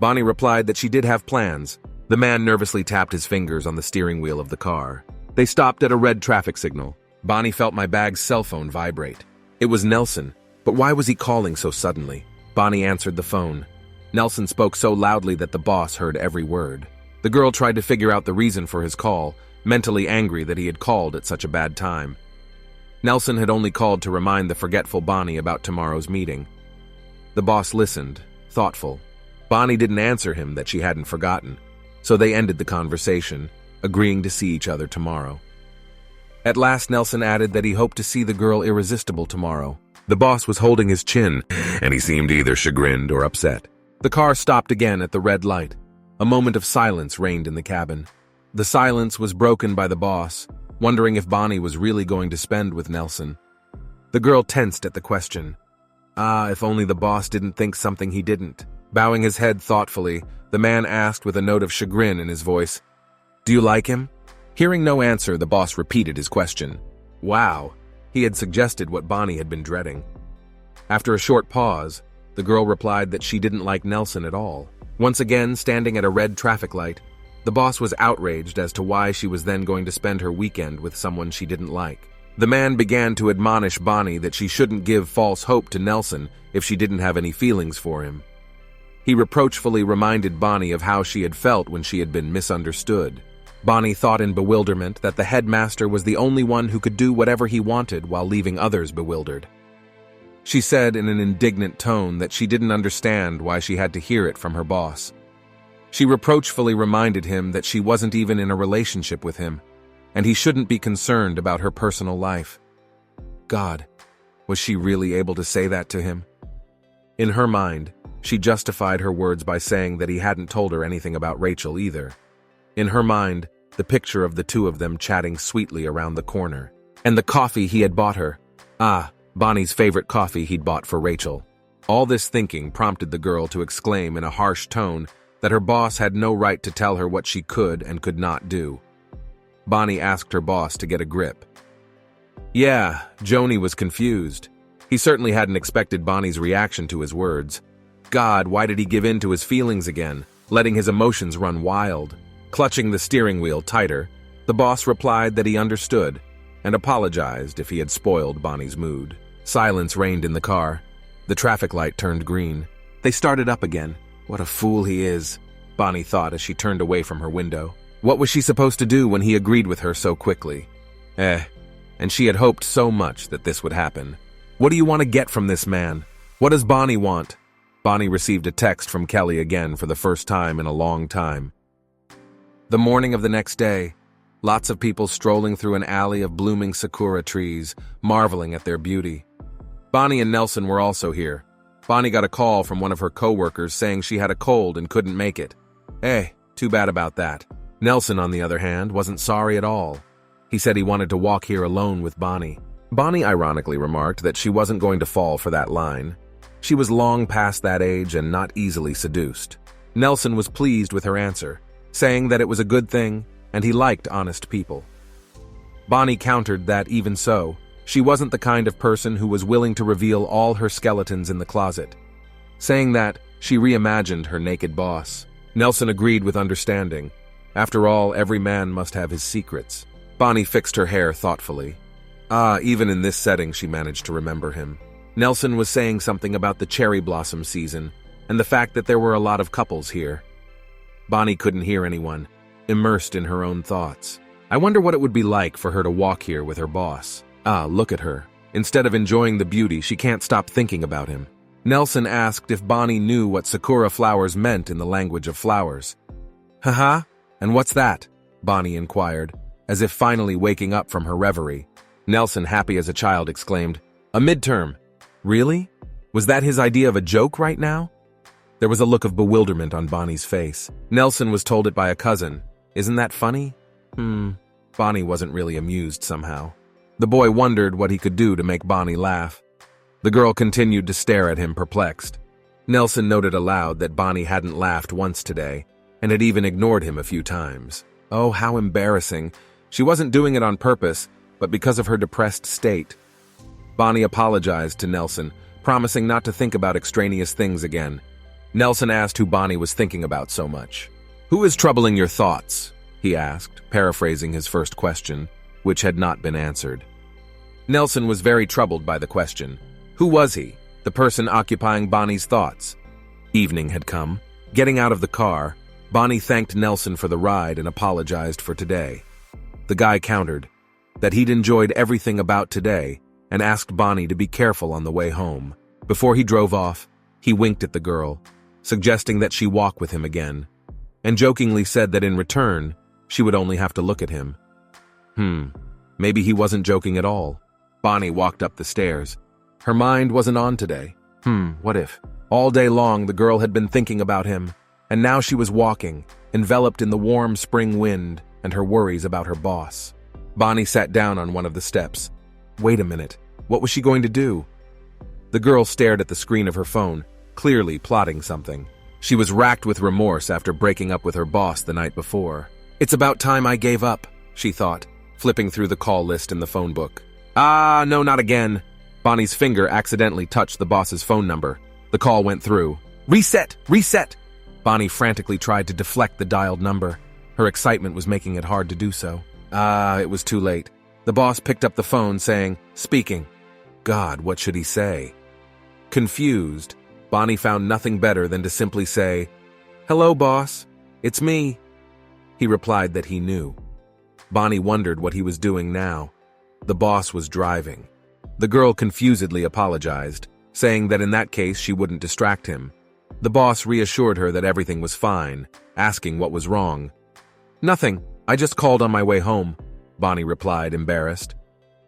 Bonnie replied that she did have plans. The man nervously tapped his fingers on the steering wheel of the car. They stopped at a red traffic signal. Bonnie felt my bag's cell phone vibrate. It was Nelson, but why was he calling so suddenly? Bonnie answered the phone. Nelson spoke so loudly that the boss heard every word. The girl tried to figure out the reason for his call, mentally angry that he had called at such a bad time. Nelson had only called to remind the forgetful Bonnie about tomorrow's meeting. The boss listened, thoughtful. Bonnie didn't answer him that she hadn't forgotten, so they ended the conversation, agreeing to see each other tomorrow. At last, Nelson added that he hoped to see the girl irresistible tomorrow. The boss was holding his chin, and he seemed either chagrined or upset. The car stopped again at the red light. A moment of silence reigned in the cabin. The silence was broken by the boss, wondering if Bonnie was really going to spend with Nelson. The girl tensed at the question. If only the boss didn't think something he didn't. Bowing his head thoughtfully, the man asked with a note of chagrin in his voice, "Do you like him?" Hearing no answer, the boss repeated his question. Wow, he had suggested what Bonnie had been dreading. After a short pause, the girl replied that she didn't like Nelson at all. Once again, standing at a red traffic light, the boss was outraged as to why she was then going to spend her weekend with someone she didn't like. The man began to admonish Bonnie that she shouldn't give false hope to Nelson if she didn't have any feelings for him. He reproachfully reminded Bonnie of how she had felt when she had been misunderstood. Bonnie thought in bewilderment that the headmaster was the only one who could do whatever he wanted while leaving others bewildered. She said in an indignant tone that she didn't understand why she had to hear it from her boss. She reproachfully reminded him that she wasn't even in a relationship with him, and he shouldn't be concerned about her personal life. God, was she really able to say that to him? In her mind, she justified her words by saying that he hadn't told her anything about Rachel either. In her mind, the picture of the two of them chatting sweetly around the corner. And the coffee he had bought her. Bonnie's favorite coffee he'd bought for Rachel. All this thinking prompted the girl to exclaim in a harsh tone that her boss had no right to tell her what she could and could not do. Bonnie asked her boss to get a grip. Yeah, Joni was confused. He certainly hadn't expected Bonnie's reaction to his words. God, why did he give in to his feelings again, letting his emotions run wild? Clutching the steering wheel tighter, the boss replied that he understood and apologized if he had spoiled Bonnie's mood. Silence reigned in the car. The traffic light turned green. They started up again. What a fool he is, Bonnie thought as she turned away from her window. What was she supposed to do when he agreed with her so quickly? And she had hoped so much that this would happen. What do you want to get from this man? What does Bonnie want? Bonnie received a text from Kelly again for the first time in a long time. The morning of the next day, lots of people strolling through an alley of blooming sakura trees, marveling at their beauty. Bonnie and Nelson were also here. Bonnie got a call from one of her co-workers saying she had a cold and couldn't make it. Too bad about that. Nelson, on the other hand, wasn't sorry at all. He said he wanted to walk here alone with Bonnie. Bonnie ironically remarked that she wasn't going to fall for that line. She was long past that age and not easily seduced. Nelson was pleased with her answer, saying that it was a good thing and he liked honest people. Bonnie countered that even so, she wasn't the kind of person who was willing to reveal all her skeletons in the closet, saying that she reimagined her naked boss. Nelson agreed with understanding. After all, every man must have his secrets. Bonnie fixed her hair thoughtfully. Even in this setting she managed to remember him. Nelson was saying something about the cherry blossom season and the fact that there were a lot of couples here. Bonnie couldn't hear anyone, immersed in her own thoughts. I wonder what it would be like for her to walk here with her boss. Ah, look at her. Instead of enjoying the beauty, she can't stop thinking about him. Nelson asked if Bonnie knew what sakura flowers meant in the language of flowers. Haha, and what's that? Bonnie inquired, as if finally waking up from her reverie. Nelson, happy as a child, exclaimed, "A midterm." Really? Was that his idea of a joke right now? There was a look of bewilderment on Bonnie's face. Nelson was told it by a cousin. Isn't that funny? Bonnie wasn't really amused somehow. The boy wondered what he could do to make Bonnie laugh. The girl continued to stare at him, perplexed. Nelson noted aloud that Bonnie hadn't laughed once today, and had even ignored him a few times. Oh, how embarrassing. She wasn't doing it on purpose, but because of her depressed state. Bonnie apologized to Nelson, promising not to think about extraneous things again. Nelson asked who Bonnie was thinking about so much. "Who is troubling your thoughts?" he asked, paraphrasing his first question, which had not been answered. Nelson was very troubled by the question. Who was he, the person occupying Bonnie's thoughts? Evening had come. Getting out of the car, Bonnie thanked Nelson for the ride and apologized for today. The guy countered that he'd enjoyed everything about today and asked Bonnie to be careful on the way home. Before he drove off, he winked at the girl, suggesting that she walk with him again, and jokingly said that in return, she would only have to look at him. Maybe he wasn't joking at all. Bonnie walked up the stairs. Her mind wasn't on today. What if? All day long, the girl had been thinking about him, and now she was walking, enveloped in the warm spring wind and her worries about her boss. Bonnie sat down on one of the steps. Wait a minute. What was she going to do? The girl stared at the screen of her phone, clearly plotting something. She was racked with remorse after breaking up with her boss the night before. It's about time I gave up, she thought, flipping through the call list in the phone book. Ah, no, not again. Bonnie's finger accidentally touched the boss's phone number. The call went through. Reset! Reset! Bonnie frantically tried to deflect the dialed number. Her excitement was making it hard to do so. It was too late. The boss picked up the phone, saying, "Speaking." God, what should he say? Confused, Bonnie found nothing better than to simply say, "Hello, boss. It's me." He replied that he knew. Bonnie wondered what he was doing now. The boss was driving. The girl confusedly apologized, saying that in that case she wouldn't distract him. The boss reassured her that everything was fine, asking what was wrong. "Nothing. I just called on my way home," Bonnie replied, embarrassed.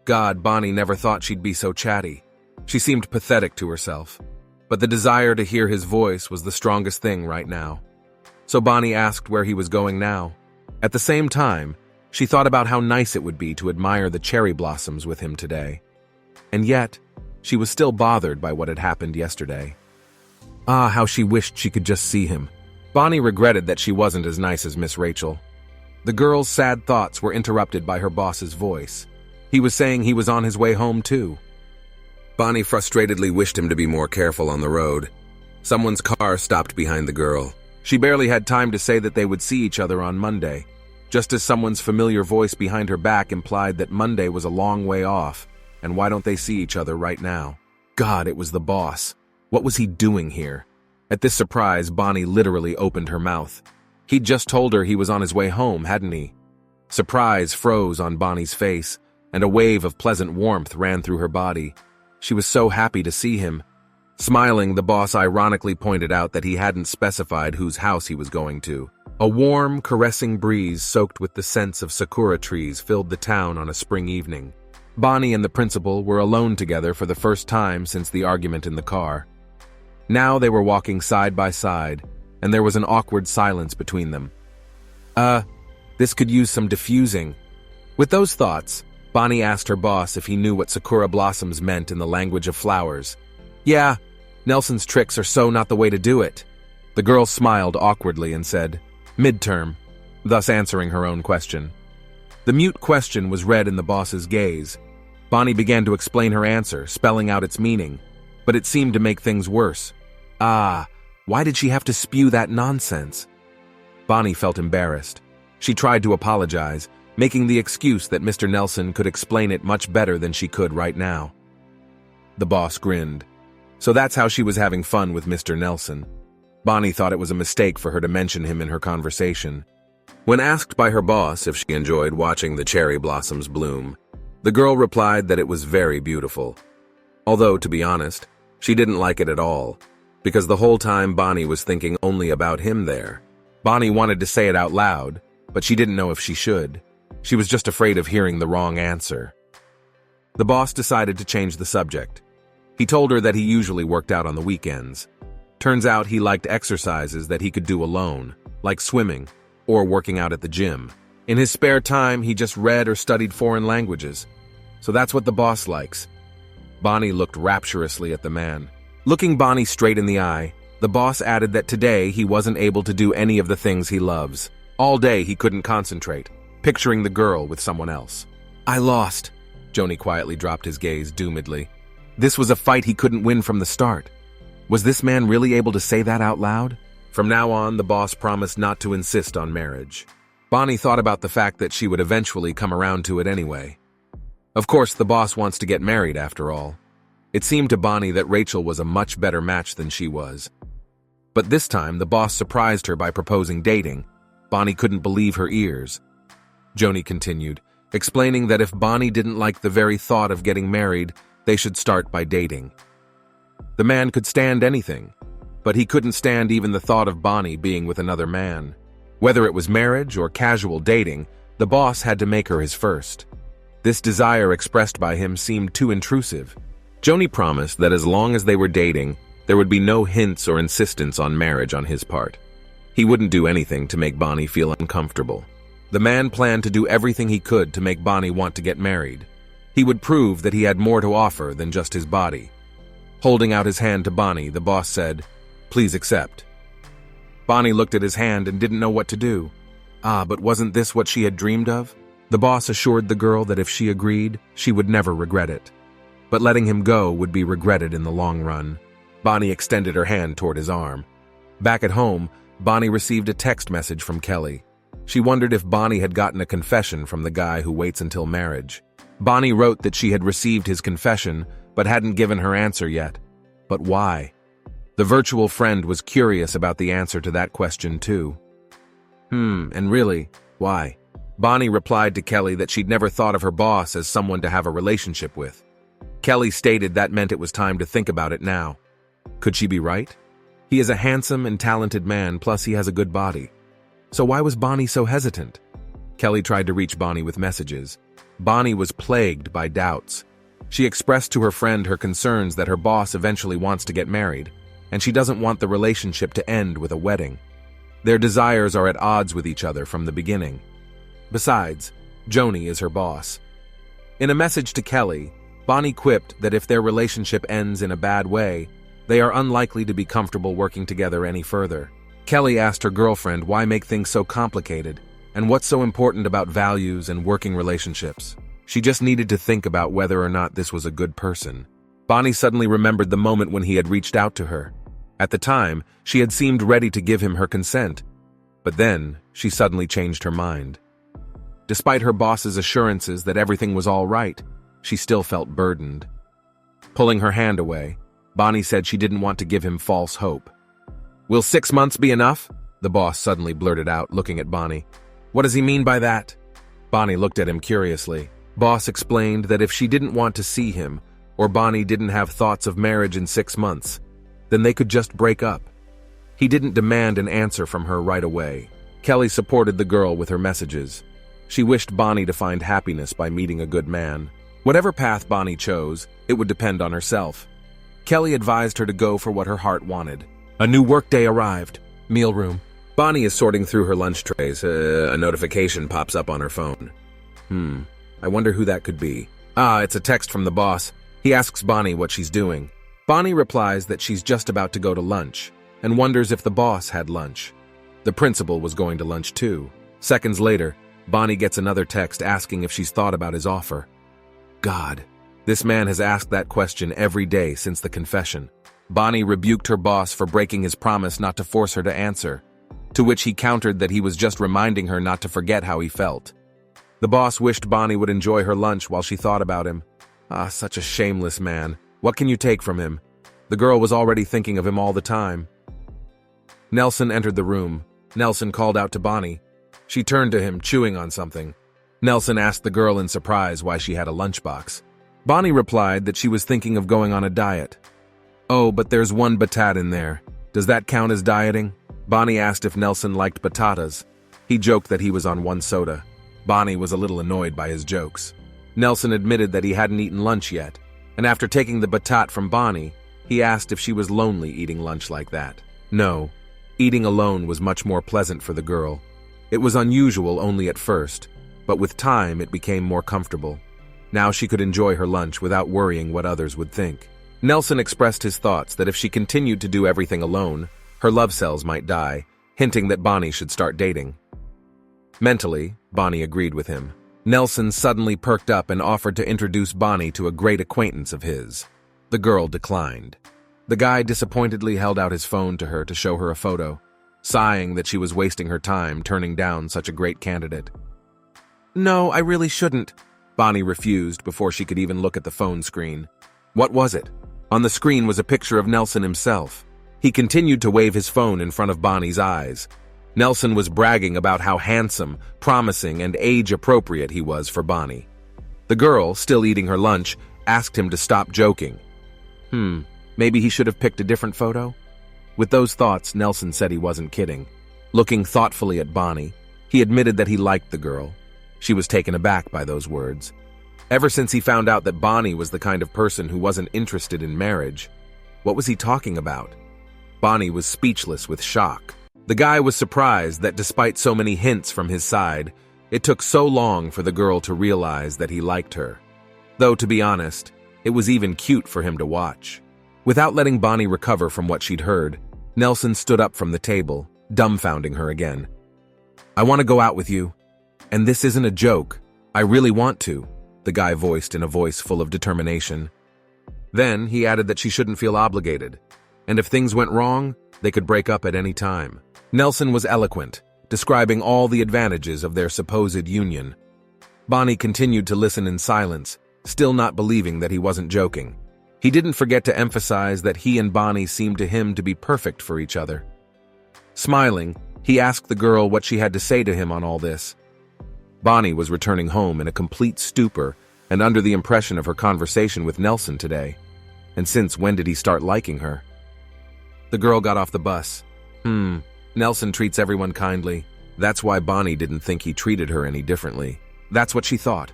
God, Bonnie never thought she'd be so chatty. She seemed pathetic to herself. But the desire to hear his voice was the strongest thing right now. So Bonnie asked where he was going now. At the same time, she thought about how nice it would be to admire the cherry blossoms with him today. And yet, she was still bothered by what had happened yesterday. Ah, how she wished she could just see him. Bonnie regretted that she wasn't as nice as Miss Rachel. The girl's sad thoughts were interrupted by her boss's voice. He was saying he was on his way home too. Bonnie frustratedly wished him to be more careful on the road. Someone's car stopped behind the girl. She barely had time to say that they would see each other on Monday, just as someone's familiar voice behind her back implied that Monday was a long way off, and why don't they see each other right now? God, it was the boss. What was he doing here? At this surprise, Bonnie literally opened her mouth. He'd just told her he was on his way home, hadn't he? Surprise froze on Bonnie's face, and a wave of pleasant warmth ran through her body. She was so happy to see him. Smiling, the boss ironically pointed out that he hadn't specified whose house he was going to. A warm, caressing breeze soaked with the scents of sakura trees filled the town on a spring evening. Bonnie and the principal were alone together for the first time since the argument in the car. Now they were walking side by side, and there was an awkward silence between them. This could use some diffusing. With those thoughts, Bonnie asked her boss if he knew what sakura blossoms meant in the language of flowers. Yeah, Nelson's tricks are so not the way to do it. The girl smiled awkwardly and said, midterm, thus answering her own question. The mute question was read in the boss's gaze. Bonnie began to explain her answer, spelling out its meaning, but it seemed to make things worse. Why did she have to spew that nonsense? Bonnie felt embarrassed. She tried to apologize, making the excuse that Mr. Nelson could explain it much better than she could right now. The boss grinned. So that's how she was having fun with Mr. Nelson. Bonnie thought it was a mistake for her to mention him in her conversation. When asked by her boss if she enjoyed watching the cherry blossoms bloom, the girl replied that it was very beautiful. Although, to be honest, she didn't like it at all, because the whole time Bonnie was thinking only about him there. Bonnie wanted to say it out loud, but she didn't know if she should. She was just afraid of hearing the wrong answer. The boss decided to change the subject. He told her that he usually worked out on the weekends. Turns out he liked exercises that he could do alone, like swimming or working out at the gym. In his spare time, he just read or studied foreign languages. So that's what the boss likes. Bonnie looked rapturously at the man. Looking Bonnie straight in the eye, the boss added that today he wasn't able to do any of the things he loves. All day he couldn't concentrate, picturing the girl with someone else. I lost. Joni quietly dropped his gaze doomedly. This was a fight he couldn't win from the start. Was this man really able to say that out loud? From now on, the boss promised not to insist on marriage. Bonnie thought about the fact that she would eventually come around to it anyway. Of course, the boss wants to get married after all. It seemed to Bonnie that Rachel was a much better match than she was. But this time, the boss surprised her by proposing dating. Bonnie couldn't believe her ears. Joni continued, explaining that if Bonnie didn't like the very thought of getting married, they should start by dating. The man could stand anything, but he couldn't stand even the thought of Bonnie being with another man. Whether it was marriage or casual dating, the boss had to make her his first. This desire expressed by him seemed too intrusive. Joni promised that as long as they were dating, there would be no hints or insistence on marriage on his part. He wouldn't do anything to make Bonnie feel uncomfortable. The man planned to do everything he could to make Bonnie want to get married. He would prove that he had more to offer than just his body. Holding out his hand to Bonnie, the boss said, "Please accept." Bonnie looked at his hand and didn't know what to do. But wasn't this what she had dreamed of? The boss assured the girl that if she agreed, she would never regret it. But letting him go would be regretted in the long run. Bonnie extended her hand toward his arm. Back at home, Bonnie received a text message from Kelly. She wondered if Bonnie had gotten a confession from the guy who waits until marriage. Bonnie wrote that she had received his confession, but hadn't given her answer yet. But why? The virtual friend was curious about the answer to that question too. And really, why? Bonnie replied to Kelly that she'd never thought of her boss as someone to have a relationship with. Kelly stated that meant it was time to think about it now. Could she be right? He is a handsome and talented man, plus he has a good body. So why was Bonnie so hesitant? Kelly tried to reach Bonnie with messages. Bonnie was plagued by doubts. She expressed to her friend her concerns that her boss eventually wants to get married, and she doesn't want the relationship to end with a wedding. Their desires are at odds with each other from the beginning. Besides, Joni is her boss. In a message to Kelly, Bonnie quipped that if their relationship ends in a bad way, they are unlikely to be comfortable working together any further. Kelly asked her girlfriend why make things so complicated, and what's so important about values and working relationships. She just needed to think about whether or not this was a good person. Bonnie suddenly remembered the moment when he had reached out to her. At the time, she had seemed ready to give him her consent, but then she suddenly changed her mind. Despite her boss's assurances that everything was all right, she still felt burdened. Pulling her hand away, Bonnie said she didn't want to give him false hope. "Will 6 months be enough?" the boss suddenly blurted out, looking at Bonnie. "What does he mean by that?" Bonnie looked at him curiously. Boss explained that if she didn't want to see him, or Bonnie didn't have thoughts of marriage in 6 months, then they could just break up. He didn't demand an answer from her right away. Kelly supported the girl with her messages. She wished Bonnie to find happiness by meeting a good man. Whatever path Bonnie chose, it would depend on herself. Kelly advised her to go for what her heart wanted. A new workday arrived. Mealroom. Bonnie is sorting through her lunch trays. A notification pops up on her phone. I wonder who that could be. It's a text from the boss. He asks Bonnie what she's doing. Bonnie replies that she's just about to go to lunch, and wonders if the boss had lunch. The principal was going to lunch too. Seconds later, Bonnie gets another text asking if she's thought about his offer. God, this man has asked that question every day since the confession. Bonnie rebuked her boss for breaking his promise not to force her to answer, to which he countered that he was just reminding her not to forget how he felt. The boss wished Bonnie would enjoy her lunch while she thought about him. Such a shameless man. What can you take from him? The girl was already thinking of him all the time. Nelson entered the room. Nelson called out to Bonnie. She turned to him, chewing on something. Nelson asked the girl in surprise why she had a lunchbox. Bonnie replied that she was thinking of going on a diet. Oh, but there's one batat in there. Does that count as dieting? Bonnie asked if Nelson liked batatas. He joked that he was on one soda. Bonnie was a little annoyed by his jokes. Nelson admitted that he hadn't eaten lunch yet, and after taking the batat from Bonnie, he asked if she was lonely eating lunch like that. No, eating alone was much more pleasant for the girl. It was unusual only at first, but with time it became more comfortable. Now she could enjoy her lunch without worrying what others would think. Nelson expressed his thoughts that if she continued to do everything alone, her love cells might die, hinting that Bonnie should start dating. Mentally, Bonnie agreed with him. Nelson suddenly perked up and offered to introduce Bonnie to a great acquaintance of his. The girl declined. The guy disappointedly held out his phone to her to show her a photo, sighing that she was wasting her time turning down such a great candidate. No, I really shouldn't. Bonnie refused before she could even look at the phone screen. What was it? On the screen was a picture of Nelson himself. He continued to wave his phone in front of Bonnie's eyes. Nelson was bragging about how handsome, promising, and age-appropriate he was for Bonnie. The girl, still eating her lunch, asked him to stop joking. Maybe he should have picked a different photo? With those thoughts, Nelson said he wasn't kidding. Looking thoughtfully at Bonnie, he admitted that he liked the girl. She was taken aback by those words. Ever since he found out that Bonnie was the kind of person who wasn't interested in marriage, what was he talking about? Bonnie was speechless with shock. The guy was surprised that despite so many hints from his side, it took so long for the girl to realize that he liked her. Though, to be honest, it was even cute for him to watch. Without letting Bonnie recover from what she'd heard, Nelson stood up from the table, dumbfounding her again. I want to go out with you. And this isn't a joke. I really want to, the guy voiced in a voice full of determination. Then he added that she shouldn't feel obligated, and if things went wrong, they could break up at any time. Nelson was eloquent, describing all the advantages of their supposed union. Bonnie continued to listen in silence, still not believing that he wasn't joking. He didn't forget to emphasize that he and Bonnie seemed to him to be perfect for each other. Smiling, he asked the girl what she had to say to him on all this. Bonnie was returning home in a complete stupor and under the impression of her conversation with Nelson today. And since when did he start liking her? The girl got off the bus. Nelson treats everyone kindly. That's why Bonnie didn't think he treated her any differently. That's what she thought.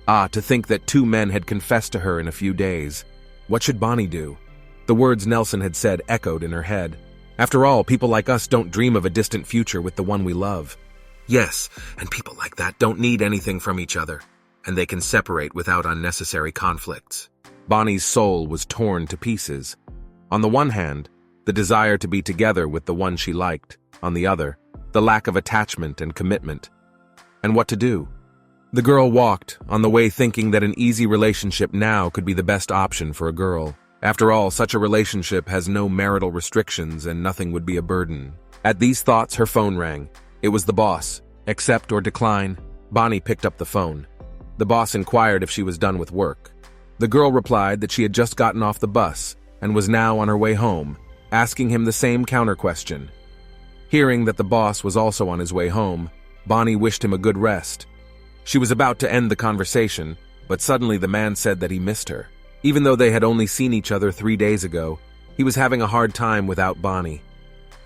To think that two men had confessed to her in a few days. What should Bonnie do? The words Nelson had said echoed in her head. After all, people like us don't dream of a distant future with the one we love. Yes, and people like that don't need anything from each other, and they can separate without unnecessary conflicts. Bonnie's soul was torn to pieces. On the one hand, the desire to be together with the one she liked. On the other, the lack of attachment and commitment. And what to do? The girl walked, on the way thinking that an easy relationship now could be the best option for a girl. After all, such a relationship has no marital restrictions and nothing would be a burden. At these thoughts, her phone rang. It was the boss. Accept or decline? Bonnie picked up the phone. The boss inquired if she was done with work. The girl replied that she had just gotten off the bus and was now on her way home, asking him the same counter-question. Hearing that the boss was also on his way home, Bonnie wished him a good rest. She was about to end the conversation, but suddenly the man said that he missed her. Even though they had only seen each other 3 days ago, he was having a hard time without Bonnie.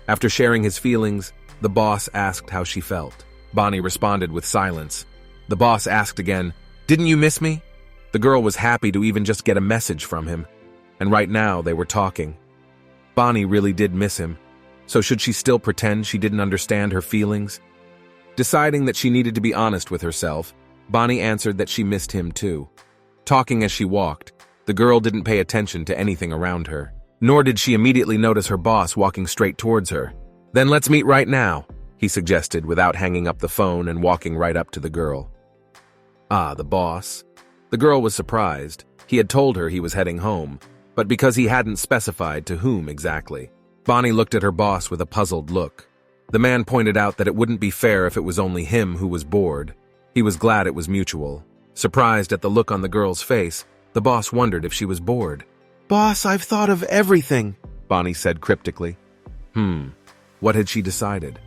After sharing his feelings, the boss asked how she felt. Bonnie responded with silence. The boss asked again, "Didn't you miss me?" The girl was happy to even just get a message from him, and right now they were talking. Bonnie really did miss him, so should she still pretend she didn't understand her feelings? Deciding that she needed to be honest with herself, Bonnie answered that she missed him too. Talking as she walked, the girl didn't pay attention to anything around her, nor did she immediately notice her boss walking straight towards her. "Then let's meet right now," he suggested without hanging up the phone and walking right up to the girl. The boss. The girl was surprised. He had told her he was heading home, but because he hadn't specified to whom exactly. Bonnie looked at her boss with a puzzled look. The man pointed out that it wouldn't be fair if it was only him who was bored. He was glad it was mutual. Surprised at the look on the girl's face, the boss wondered if she was bored. Boss, I've thought of everything, Bonnie said cryptically. What had she decided?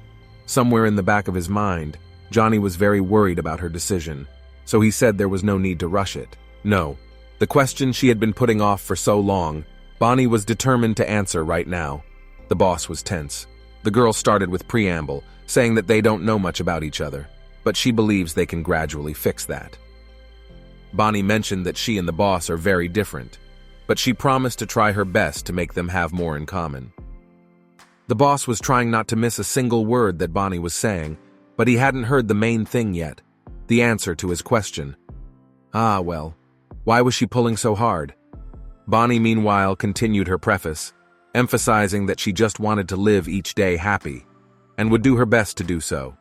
Somewhere in the back of his mind, Johnny was very worried about her decision, so he said there was no need to rush it. No, the question she had been putting off for so long, Bonnie was determined to answer right now. The boss was tense. The girl started with preamble, saying that they don't know much about each other, but she believes they can gradually fix that. Bonnie mentioned that she and the boss are very different, but she promised to try her best to make them have more in common. The boss was trying not to miss a single word that Bonnie was saying, but he hadn't heard the main thing yet, the answer to his question. Well, why was she pulling so hard? Bonnie, meanwhile, continued her preface, emphasizing that she just wanted to live each day happy, and would do her best to do so,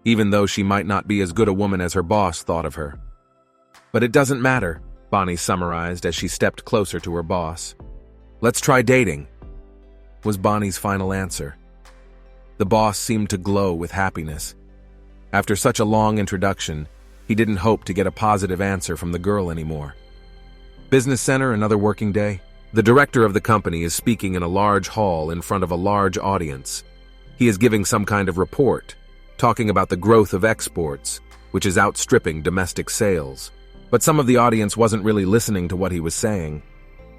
even though she might not be as good a woman as her boss thought of her. But it doesn't matter, Bonnie summarized as she stepped closer to her boss. Let's try dating, was Bonnie's final answer. The boss seemed to glow with happiness. After such a long introduction, he didn't hope to get a positive answer from the girl anymore. Business center, another working day. The director of the company is speaking in a large hall in front of a large audience. He is giving some kind of report, talking about the growth of exports, which is outstripping domestic sales. But some of the audience wasn't really listening to what he was saying.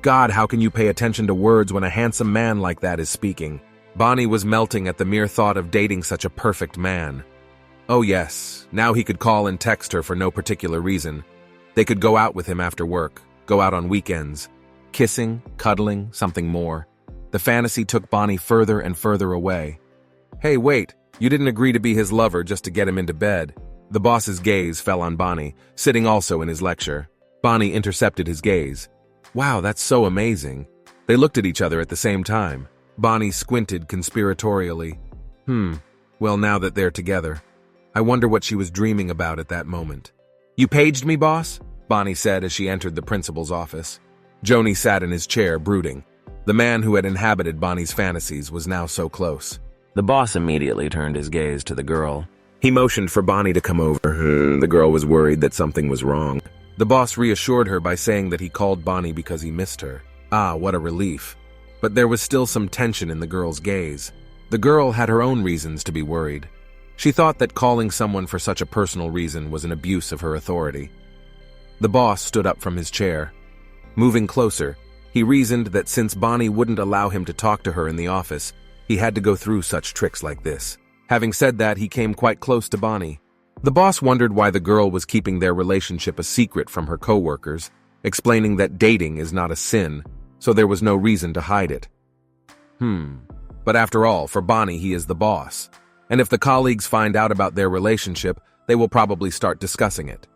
God, how can you pay attention to words when a handsome man like that is speaking? Bonnie was melting at the mere thought of dating such a perfect man. Oh yes, now he could call and text her for no particular reason. They could go out with him after work, go out on weekends. Kissing, cuddling, something more. The fantasy took Bonnie further and further away. Hey, wait, you didn't agree to be his lover just to get him into bed. The boss's gaze fell on Bonnie, sitting also in his lecture. Bonnie intercepted his gaze. Wow, that's so amazing. They looked at each other at the same time. Bonnie squinted conspiratorially. Well, now that they're together. I wonder what she was dreaming about at that moment. You paged me, boss? Bonnie said as she entered the principal's office. Joni sat in his chair, brooding. The man who had inhabited Bonnie's fantasies was now so close. The boss immediately turned his gaze to the girl. He motioned for Bonnie to come over. The girl was worried that something was wrong. The boss reassured her by saying that he called Bonnie because he missed her. What a relief. But there was still some tension in the girl's gaze. The girl had her own reasons to be worried. She thought that calling someone for such a personal reason was an abuse of her authority. The boss stood up from his chair. Moving closer, he reasoned that since Bonnie wouldn't allow him to talk to her in the office, he had to go through such tricks like this. Having said that, he came quite close to Bonnie. The boss wondered why the girl was keeping their relationship a secret from her co-workers, explaining that dating is not a sin, so there was no reason to hide it. But after all, for Bonnie, he is the boss. And if the colleagues find out about their relationship, they will probably start discussing it.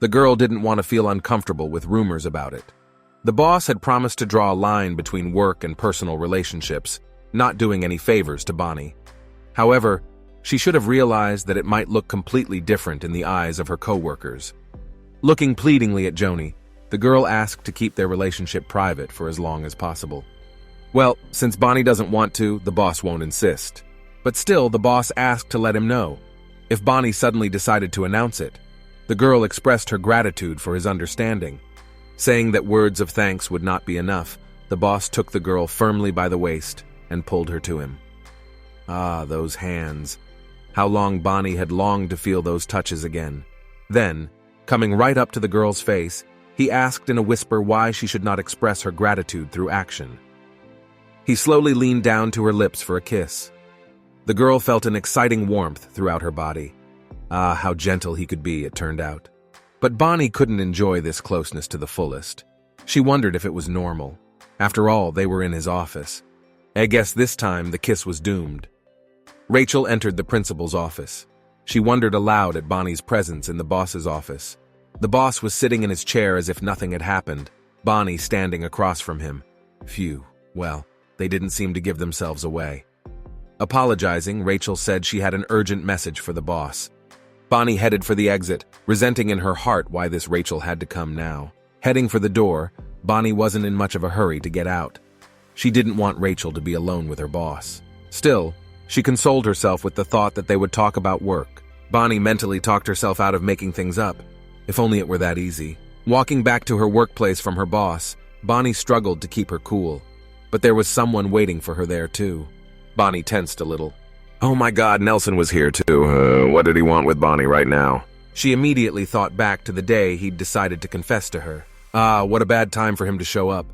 The girl didn't want to feel uncomfortable with rumors about it. The boss had promised to draw a line between work and personal relationships, not doing any favors to Bonnie. However, she should have realized that it might look completely different in the eyes of her co-workers. Looking pleadingly at Joni, the girl asked to keep their relationship private for as long as possible. Well, since Bonnie doesn't want to, the boss won't insist. But still, the boss asked to let him know. If Bonnie suddenly decided to announce it, the girl expressed her gratitude for his understanding. Saying that words of thanks would not be enough, the boss took the girl firmly by the waist and pulled her to him. Those hands. How long Bonnie had longed to feel those touches again. Then, coming right up to the girl's face, he asked in a whisper why she should not express her gratitude through action. He slowly leaned down to her lips for a kiss. The girl felt an exciting warmth throughout her body. How gentle he could be, it turned out. But Bonnie couldn't enjoy this closeness to the fullest. She wondered if it was normal. After all, they were in his office. I guess this time the kiss was doomed. Rachel entered the principal's office. She wondered aloud at Bonnie's presence in the boss's office. The boss was sitting in his chair as if nothing had happened, Bonnie standing across from him. Phew, well, they didn't seem to give themselves away. Apologizing, Rachel said she had an urgent message for the boss. Bonnie headed for the exit, resenting in her heart why this Rachel had to come now. Heading for the door, Bonnie wasn't in much of a hurry to get out. She didn't want Rachel to be alone with her boss. Still, she consoled herself with the thought that they would talk about work. Bonnie mentally talked herself out of making things up. If only it were that easy. Walking back to her workplace from her boss, Bonnie struggled to keep her cool, but there was someone waiting for her there too. Bonnie tensed a little. Oh my God, Nelson was here too. What did he want with Bonnie right now? She immediately thought back to the day he'd decided to confess to her. Ah, what a bad time for him to show up.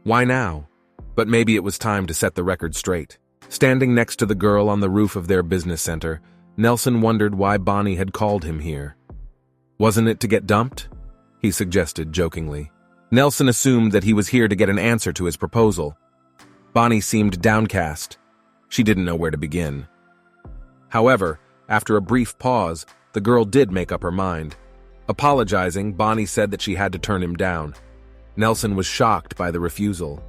Why now? But maybe it was time to set the record straight. Standing next to the girl on the roof of their business center, Nelson wondered why Bonnie had called him here. Wasn't it to get dumped? He suggested jokingly. Nelson assumed that he was here to get an answer to his proposal. Bonnie seemed downcast. She didn't know where to begin. However, after a brief pause, the girl did make up her mind. Apologizing, Bonnie said that she had to turn him down. Nelson was shocked by the refusal.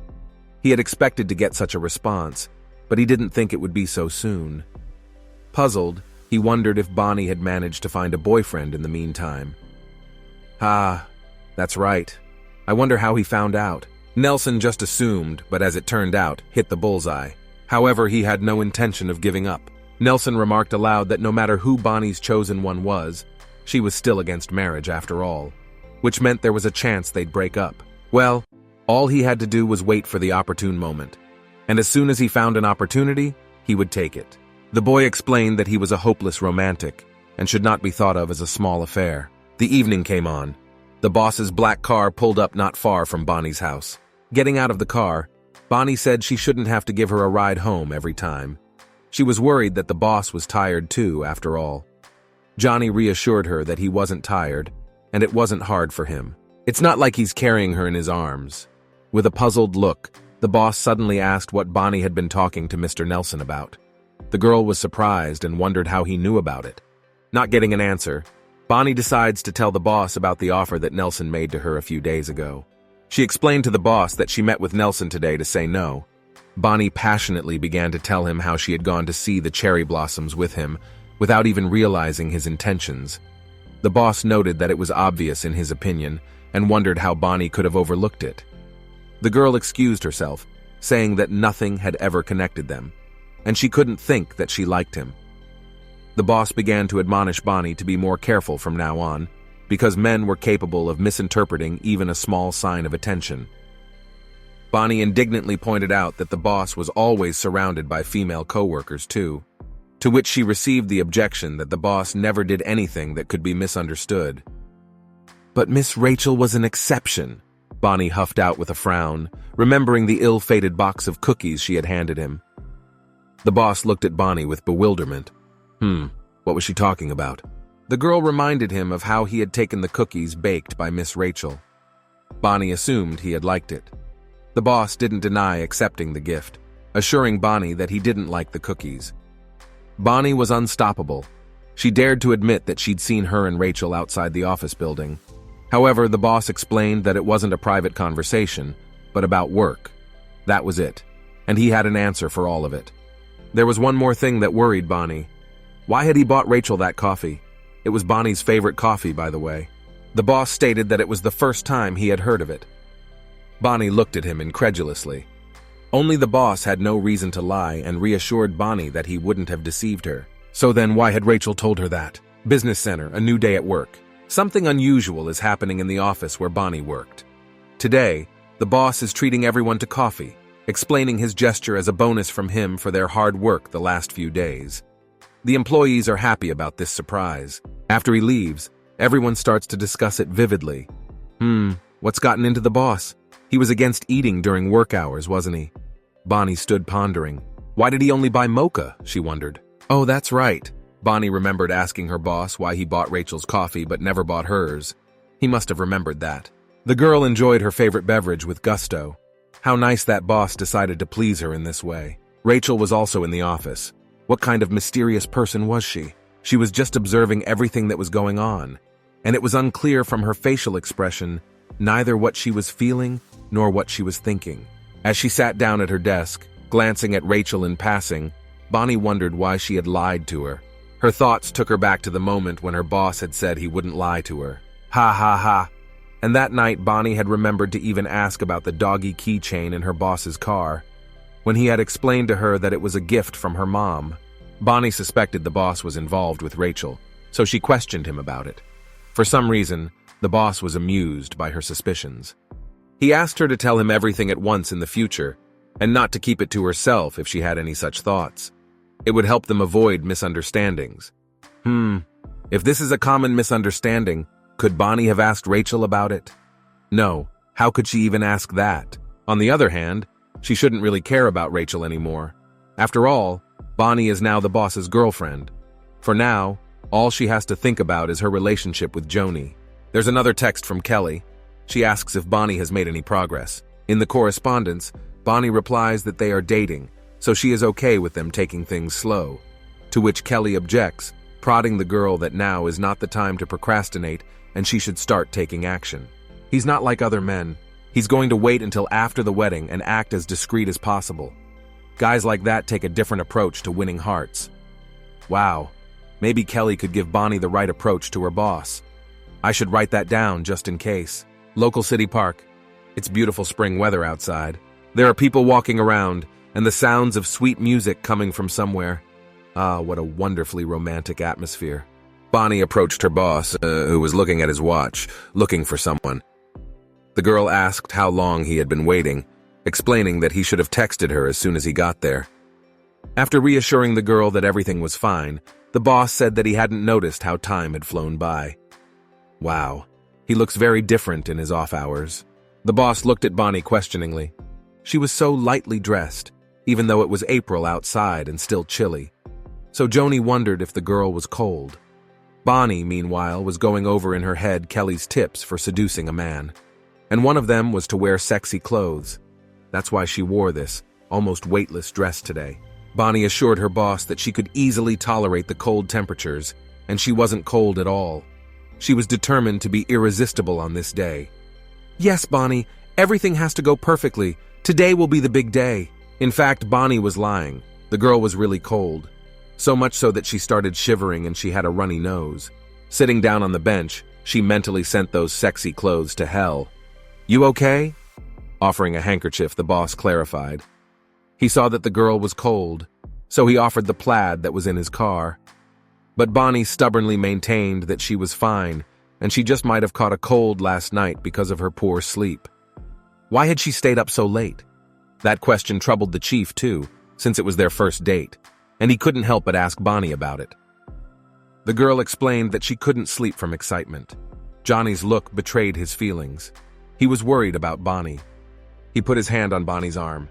He had expected to get such a response, but he didn't think it would be so soon. Puzzled, he wondered if Bonnie had managed to find a boyfriend in the meantime. Ah, that's right. I wonder how he found out. Nelson just assumed, but as it turned out, hit the bullseye. However, he had no intention of giving up. Nelson remarked aloud that no matter who Bonnie's chosen one was, she was still against marriage after all, which meant there was a chance they'd break up. Well, all he had to do was wait for the opportune moment, and as soon as he found an opportunity, he would take it. The boy explained that he was a hopeless romantic and should not be thought of as a small affair. The evening came on. The boss's black car pulled up not far from Bonnie's house. Getting out of the car, Bonnie said she shouldn't have to give her a ride home every time. She was worried that the boss was tired too, after all. Johnny reassured her that he wasn't tired, and it wasn't hard for him. It's not like he's carrying her in his arms. With a puzzled look, the boss suddenly asked what Bonnie had been talking to Mr. Nelson about. The girl was surprised and wondered how he knew about it. Not getting an answer, Bonnie decides to tell the boss about the offer that Nelson made to her a few days ago. She explained to the boss that she met with Nelson today to say no. Bonnie passionately began to tell him how she had gone to see the cherry blossoms with him without even realizing his intentions. The boss noted that it was obvious in his opinion and wondered how Bonnie could have overlooked it. The girl excused herself, saying that nothing had ever connected them, and she couldn't think that she liked him. The boss began to admonish Bonnie to be more careful from now on, because men were capable of misinterpreting even a small sign of attention. Bonnie indignantly pointed out that the boss was always surrounded by female coworkers too, to which she received the objection that the boss never did anything that could be misunderstood. But Miss Rachel was an exception, Bonnie huffed out with a frown, remembering the ill-fated box of cookies she had handed him. The boss looked at Bonnie with bewilderment. What was she talking about? The girl reminded him of how he had taken the cookies baked by Miss Rachel. Bonnie assumed he had liked it. The boss didn't deny accepting the gift, assuring Bonnie that he didn't like the cookies. Bonnie was unstoppable. She dared to admit that she'd seen her and Rachel outside the office building. However, the boss explained that it wasn't a private conversation, but about work. That was it, and he had an answer for all of it. There was one more thing that worried Bonnie. Why had he bought Rachel that coffee? It was Bonnie's favorite coffee, by the way. The boss stated that it was the first time he had heard of it. Bonnie looked at him incredulously. Only the boss had no reason to lie and reassured Bonnie that he wouldn't have deceived her. So then why had Rachel told her that? Business center, a new day at work. Something unusual is happening in the office where Bonnie worked. Today, the boss is treating everyone to coffee, explaining his gesture as a bonus from him for their hard work the last few days. The employees are happy about this surprise. After he leaves, everyone starts to discuss it vividly. What's gotten into the boss? He was against eating during work hours, wasn't he? Bonnie stood pondering. Why did he only buy mocha, she wondered. Oh, that's right. Bonnie remembered asking her boss why he bought Rachel's coffee but never bought hers. He must have remembered that. The girl enjoyed her favorite beverage with gusto. How nice that boss decided to please her in this way. Rachel was also in the office. What kind of mysterious person was she? She was just observing everything that was going on, and it was unclear from her facial expression neither what she was feeling nor what she was thinking. As she sat down at her desk, glancing at Rachel in passing, Bonnie wondered why she had lied to her. Her thoughts took her back to the moment when her boss had said he wouldn't lie to her. Ha ha ha. And that night Bonnie had remembered to even ask about the doggy keychain in her boss's car, when he had explained to her that it was a gift from her mom. Bonnie suspected the boss was involved with Rachel, so she questioned him about it. For some reason, the boss was amused by her suspicions. He asked her to tell him everything at once in the future, and not to keep it to herself if she had any such thoughts. It would help them avoid misunderstandings. If this is a common misunderstanding, could Bonnie have asked Rachel about it? No, how could she even ask that? On the other hand, she shouldn't really care about Rachel anymore. After all, Bonnie is now the boss's girlfriend. For now, all she has to think about is her relationship with Joni. There's another text from Kelly. She asks if Bonnie has made any progress. In the correspondence, Bonnie replies that they are dating, so she is okay with them taking things slow. To which Kelly objects, prodding the girl that now is not the time to procrastinate and she should start taking action. He's not like other men. He's going to wait until after the wedding and act as discreet as possible. Guys like that take a different approach to winning hearts. Wow, maybe Kelly could give Bonnie the right approach to her boss. I should write that down just in case. Local city park. It's beautiful spring weather outside. There are people walking around, and the sounds of sweet music coming from somewhere. Ah, what a wonderfully romantic atmosphere. Bonnie approached her boss, who was looking at his watch, looking for someone. The girl asked how long he had been waiting, explaining that he should have texted her as soon as he got there. After reassuring the girl that everything was fine, the boss said that he hadn't noticed how time had flown by. Wow, he looks very different in his off hours. The boss looked at Bonnie questioningly. She was so lightly dressed, even though it was April outside and still chilly. So Joni wondered if the girl was cold. Bonnie, meanwhile, was going over in her head Kelly's tips for seducing a man. And one of them was to wear sexy clothes. That's why she wore this, almost weightless dress today. Bonnie assured her boss that she could easily tolerate the cold temperatures, and she wasn't cold at all. She was determined to be irresistible on this day. Yes, Bonnie, everything has to go perfectly. Today will be the big day. In fact, Bonnie was lying. The girl was really cold. So much so that she started shivering and she had a runny nose. Sitting down on the bench, she mentally sent those sexy clothes to hell. You okay? Offering a handkerchief, the boss clarified. He saw that the girl was cold, so he offered the plaid that was in his car. But Bonnie stubbornly maintained that she was fine, and she just might have caught a cold last night because of her poor sleep. Why had she stayed up so late? That question troubled the chief too, since it was their first date, and he couldn't help but ask Bonnie about it. The girl explained that she couldn't sleep from excitement. Johnny's look betrayed his feelings. He was worried about Bonnie. He put his hand on Bonnie's arm,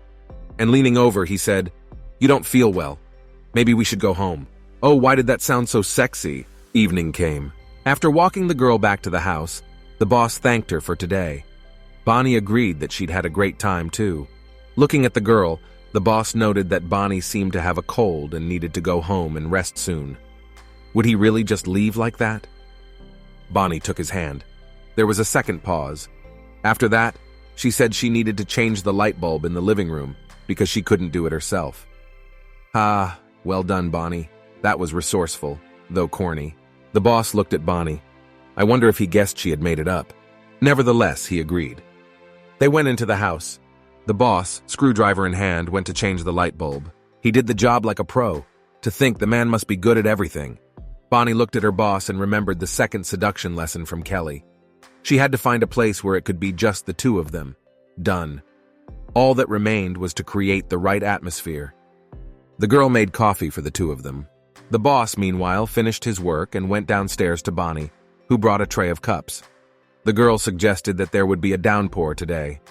and leaning over, he said, "You don't feel well. Maybe we should go home." Oh, why did that sound so sexy? Evening came. After walking the girl back to the house, the boss thanked her for today. Bonnie agreed that she'd had a great time too. Looking at the girl, the boss noted that Bonnie seemed to have a cold and needed to go home and rest soon. Would he really just leave like that? Bonnie took his hand. There was a second pause. After that, she said she needed to change the light bulb in the living room because she couldn't do it herself. Ah, well done, Bonnie. That was resourceful, though corny. The boss looked at Bonnie. I wonder if he guessed she had made it up. Nevertheless, he agreed. They went into the house. The boss, screwdriver in hand, went to change the light bulb. He did the job like a pro. To think the man must be good at everything. Bonnie looked at her boss and remembered the second seduction lesson from Kelly. She had to find a place where it could be just the two of them. Done. All that remained was to create the right atmosphere. The girl made coffee for the two of them. The boss, meanwhile, finished his work and went downstairs to Bonnie, who brought a tray of cups. The girl suggested that there would be a downpour today.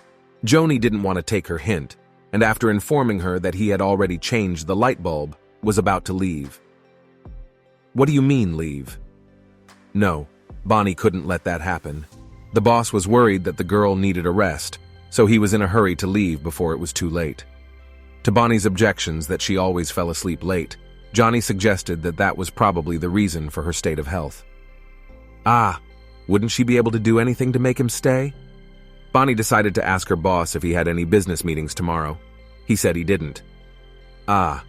Joni didn't want to take her hint, and after informing her that he had already changed the light bulb, was about to leave. What do you mean, leave? No, Bonnie couldn't let that happen. The boss was worried that the girl needed a rest, so he was in a hurry to leave before it was too late. To Bonnie's objections that she always fell asleep late, Johnny suggested that that was probably the reason for her state of health. Ah, wouldn't she be able to do anything to make him stay? Bonnie decided to ask her boss if he had any business meetings tomorrow. He said he didn't. Ah,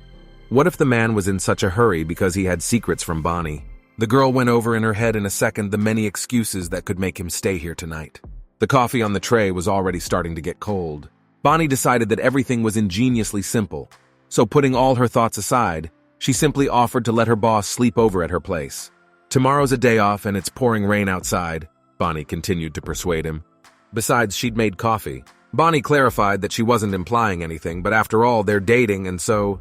what if the man was in such a hurry because he had secrets from Bonnie? The girl went over in her head in a second the many excuses that could make him stay here tonight. The coffee on the tray was already starting to get cold. Bonnie decided that everything was ingeniously simple, so putting all her thoughts aside, she simply offered to let her boss sleep over at her place. Tomorrow's a day off and it's pouring rain outside, Bonnie continued to persuade him. Besides, she'd made coffee. Bonnie clarified that she wasn't implying anything, but after all, they're dating and so…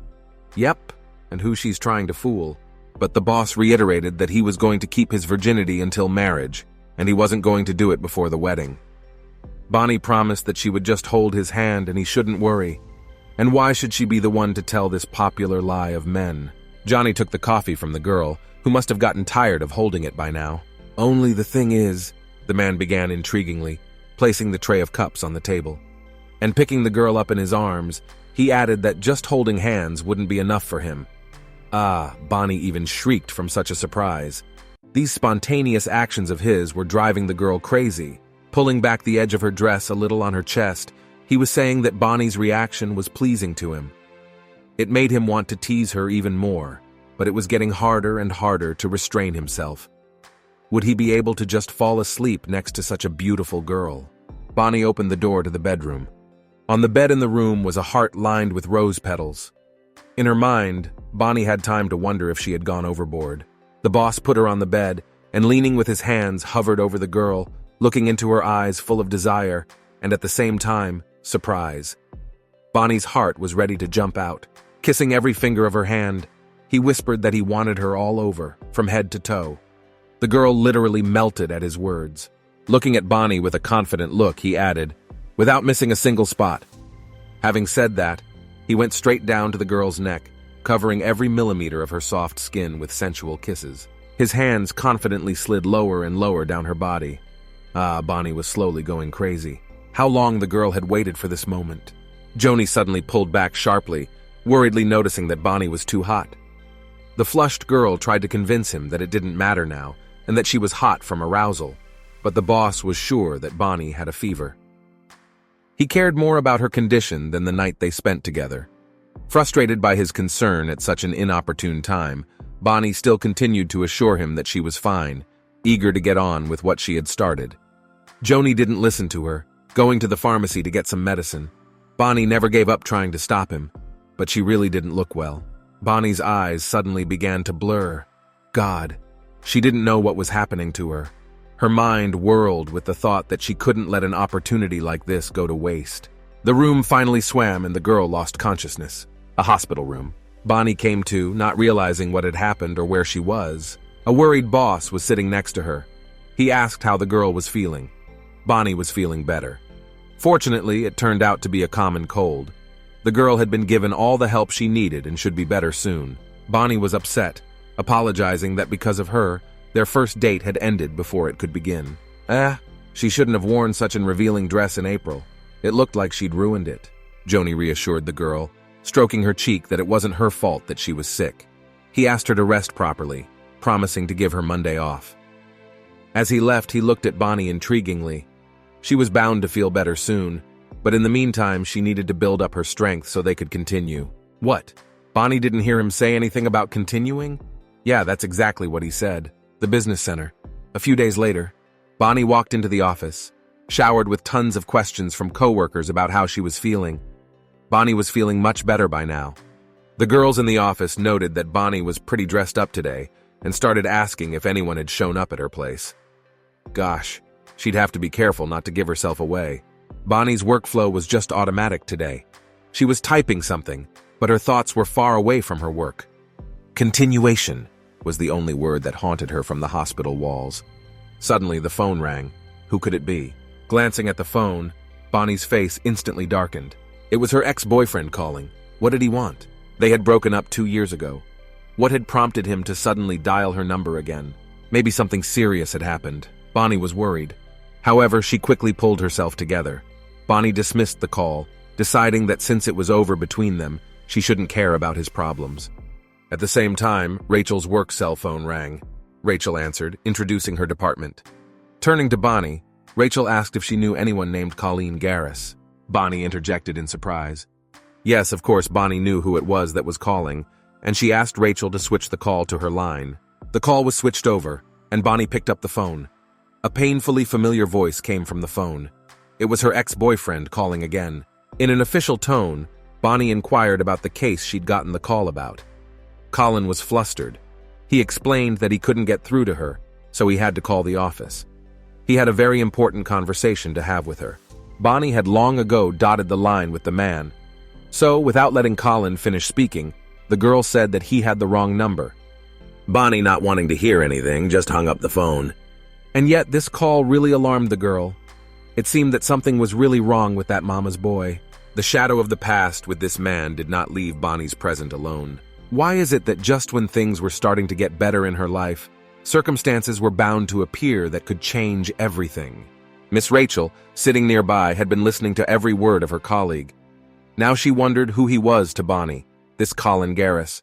Yep, and who she's trying to fool. But the boss reiterated that he was going to keep his virginity until marriage, and he wasn't going to do it before the wedding. Bonnie promised that she would just hold his hand and he shouldn't worry. And why should she be the one to tell this popular lie of men? Johnny took the coffee from the girl, who must have gotten tired of holding it by now. Only the thing is, the man began intriguingly, placing the tray of cups on the table. And picking the girl up in his arms, he added that just holding hands wouldn't be enough for him. Ah, Bonnie even shrieked from such a surprise. These spontaneous actions of his were driving the girl crazy. Pulling back the edge of her dress a little on her chest, he was saying that Bonnie's reaction was pleasing to him. It made him want to tease her even more, but it was getting harder and harder to restrain himself. Would he be able to just fall asleep next to such a beautiful girl? Bonnie opened the door to the bedroom. On the bed in the room was a heart lined with rose petals. In her mind, Bonnie had time to wonder if she had gone overboard. The boss put her on the bed, and leaning with his hands hovered over the girl, looking into her eyes full of desire, and at the same time, surprise. Bonnie's heart was ready to jump out. Kissing every finger of her hand, he whispered that he wanted her all over, from head to toe. The girl literally melted at his words. Looking at Bonnie with a confident look, he added, without missing a single spot. Having said that, he went straight down to the girl's neck, covering every millimeter of her soft skin with sensual kisses. His hands confidently slid lower and lower down her body. Ah, Bonnie was slowly going crazy. How long the girl had waited for this moment. Joni suddenly pulled back sharply, worriedly noticing that Bonnie was too hot. The flushed girl tried to convince him that it didn't matter now, and that she was hot from arousal, but the boss was sure that Bonnie had a fever. He cared more about her condition than the night they spent together. Frustrated by his concern at such an inopportune time, Bonnie still continued to assure him that she was fine, eager to get on with what she had started. Joni didn't listen to her, going to the pharmacy to get some medicine. Bonnie never gave up trying to stop him, but she really didn't look well. Bonnie's eyes suddenly began to blur. God, she didn't know what was happening to her. Her mind whirled with the thought that she couldn't let an opportunity like this go to waste. The room finally swam and the girl lost consciousness. A hospital room. Bonnie came to, not realizing what had happened or where she was. A worried boss was sitting next to her. He asked how the girl was feeling. Bonnie was feeling better. Fortunately, it turned out to be a common cold. The girl had been given all the help she needed and should be better soon. Bonnie was upset, apologizing that because of her, their first date had ended before it could begin. She shouldn't have worn such an revealing dress in April. It looked like she'd ruined it, Joni reassured the girl, stroking her cheek that it wasn't her fault that she was sick. He asked her to rest properly, promising to give her Monday off. As he left, he looked at Bonnie intriguingly. She was bound to feel better soon, but in the meantime, she needed to build up her strength so they could continue. What? Bonnie didn't hear him say anything about continuing? Yeah, that's exactly what he said. The business center. A few days later, Bonnie walked into the office, showered with tons of questions from coworkers about how she was feeling. Bonnie was feeling much better by now. The girls in the office noted that Bonnie was pretty dressed up today and started asking if anyone had shown up at her place. Gosh, she'd have to be careful not to give herself away. Bonnie's workflow was just automatic today. She was typing something, but her thoughts were far away from her work. Continuation was the only word that haunted her from the hospital walls. Suddenly, the phone rang. Who could it be? Glancing at the phone, Bonnie's face instantly darkened. It was her ex-boyfriend calling. What did he want? They had broken up 2 years ago. What had prompted him to suddenly dial her number again? Maybe something serious had happened. Bonnie was worried. However, she quickly pulled herself together. Bonnie dismissed the call, deciding that since it was over between them, she shouldn't care about his problems. At the same time, Rachel's work cell phone rang. Rachel answered, introducing her department. Turning to Bonnie, Rachel asked if she knew anyone named Colleen Garris. Bonnie interjected in surprise. Yes, of course, Bonnie knew who it was that was calling, and she asked Rachel to switch the call to her line. The call was switched over, and Bonnie picked up the phone. A painfully familiar voice came from the phone. It was her ex-boyfriend calling again. In an official tone, Bonnie inquired about the case she'd gotten the call about. Colin was flustered. He explained that he couldn't get through to her, so he had to call the office. He had a very important conversation to have with her. Bonnie had long ago dotted the line with the man. So, without letting Colin finish speaking, the girl said that he had the wrong number. Bonnie, not wanting to hear anything, just hung up the phone. And yet, this call really alarmed the girl. It seemed that something was really wrong with that mama's boy. The shadow of the past with this man did not leave Bonnie's present alone. Why is it that just when things were starting to get better in her life, circumstances were bound to appear that could change everything? Miss Rachel, sitting nearby, had been listening to every word of her colleague. Now she wondered who he was to Bonnie, this Colin Garris.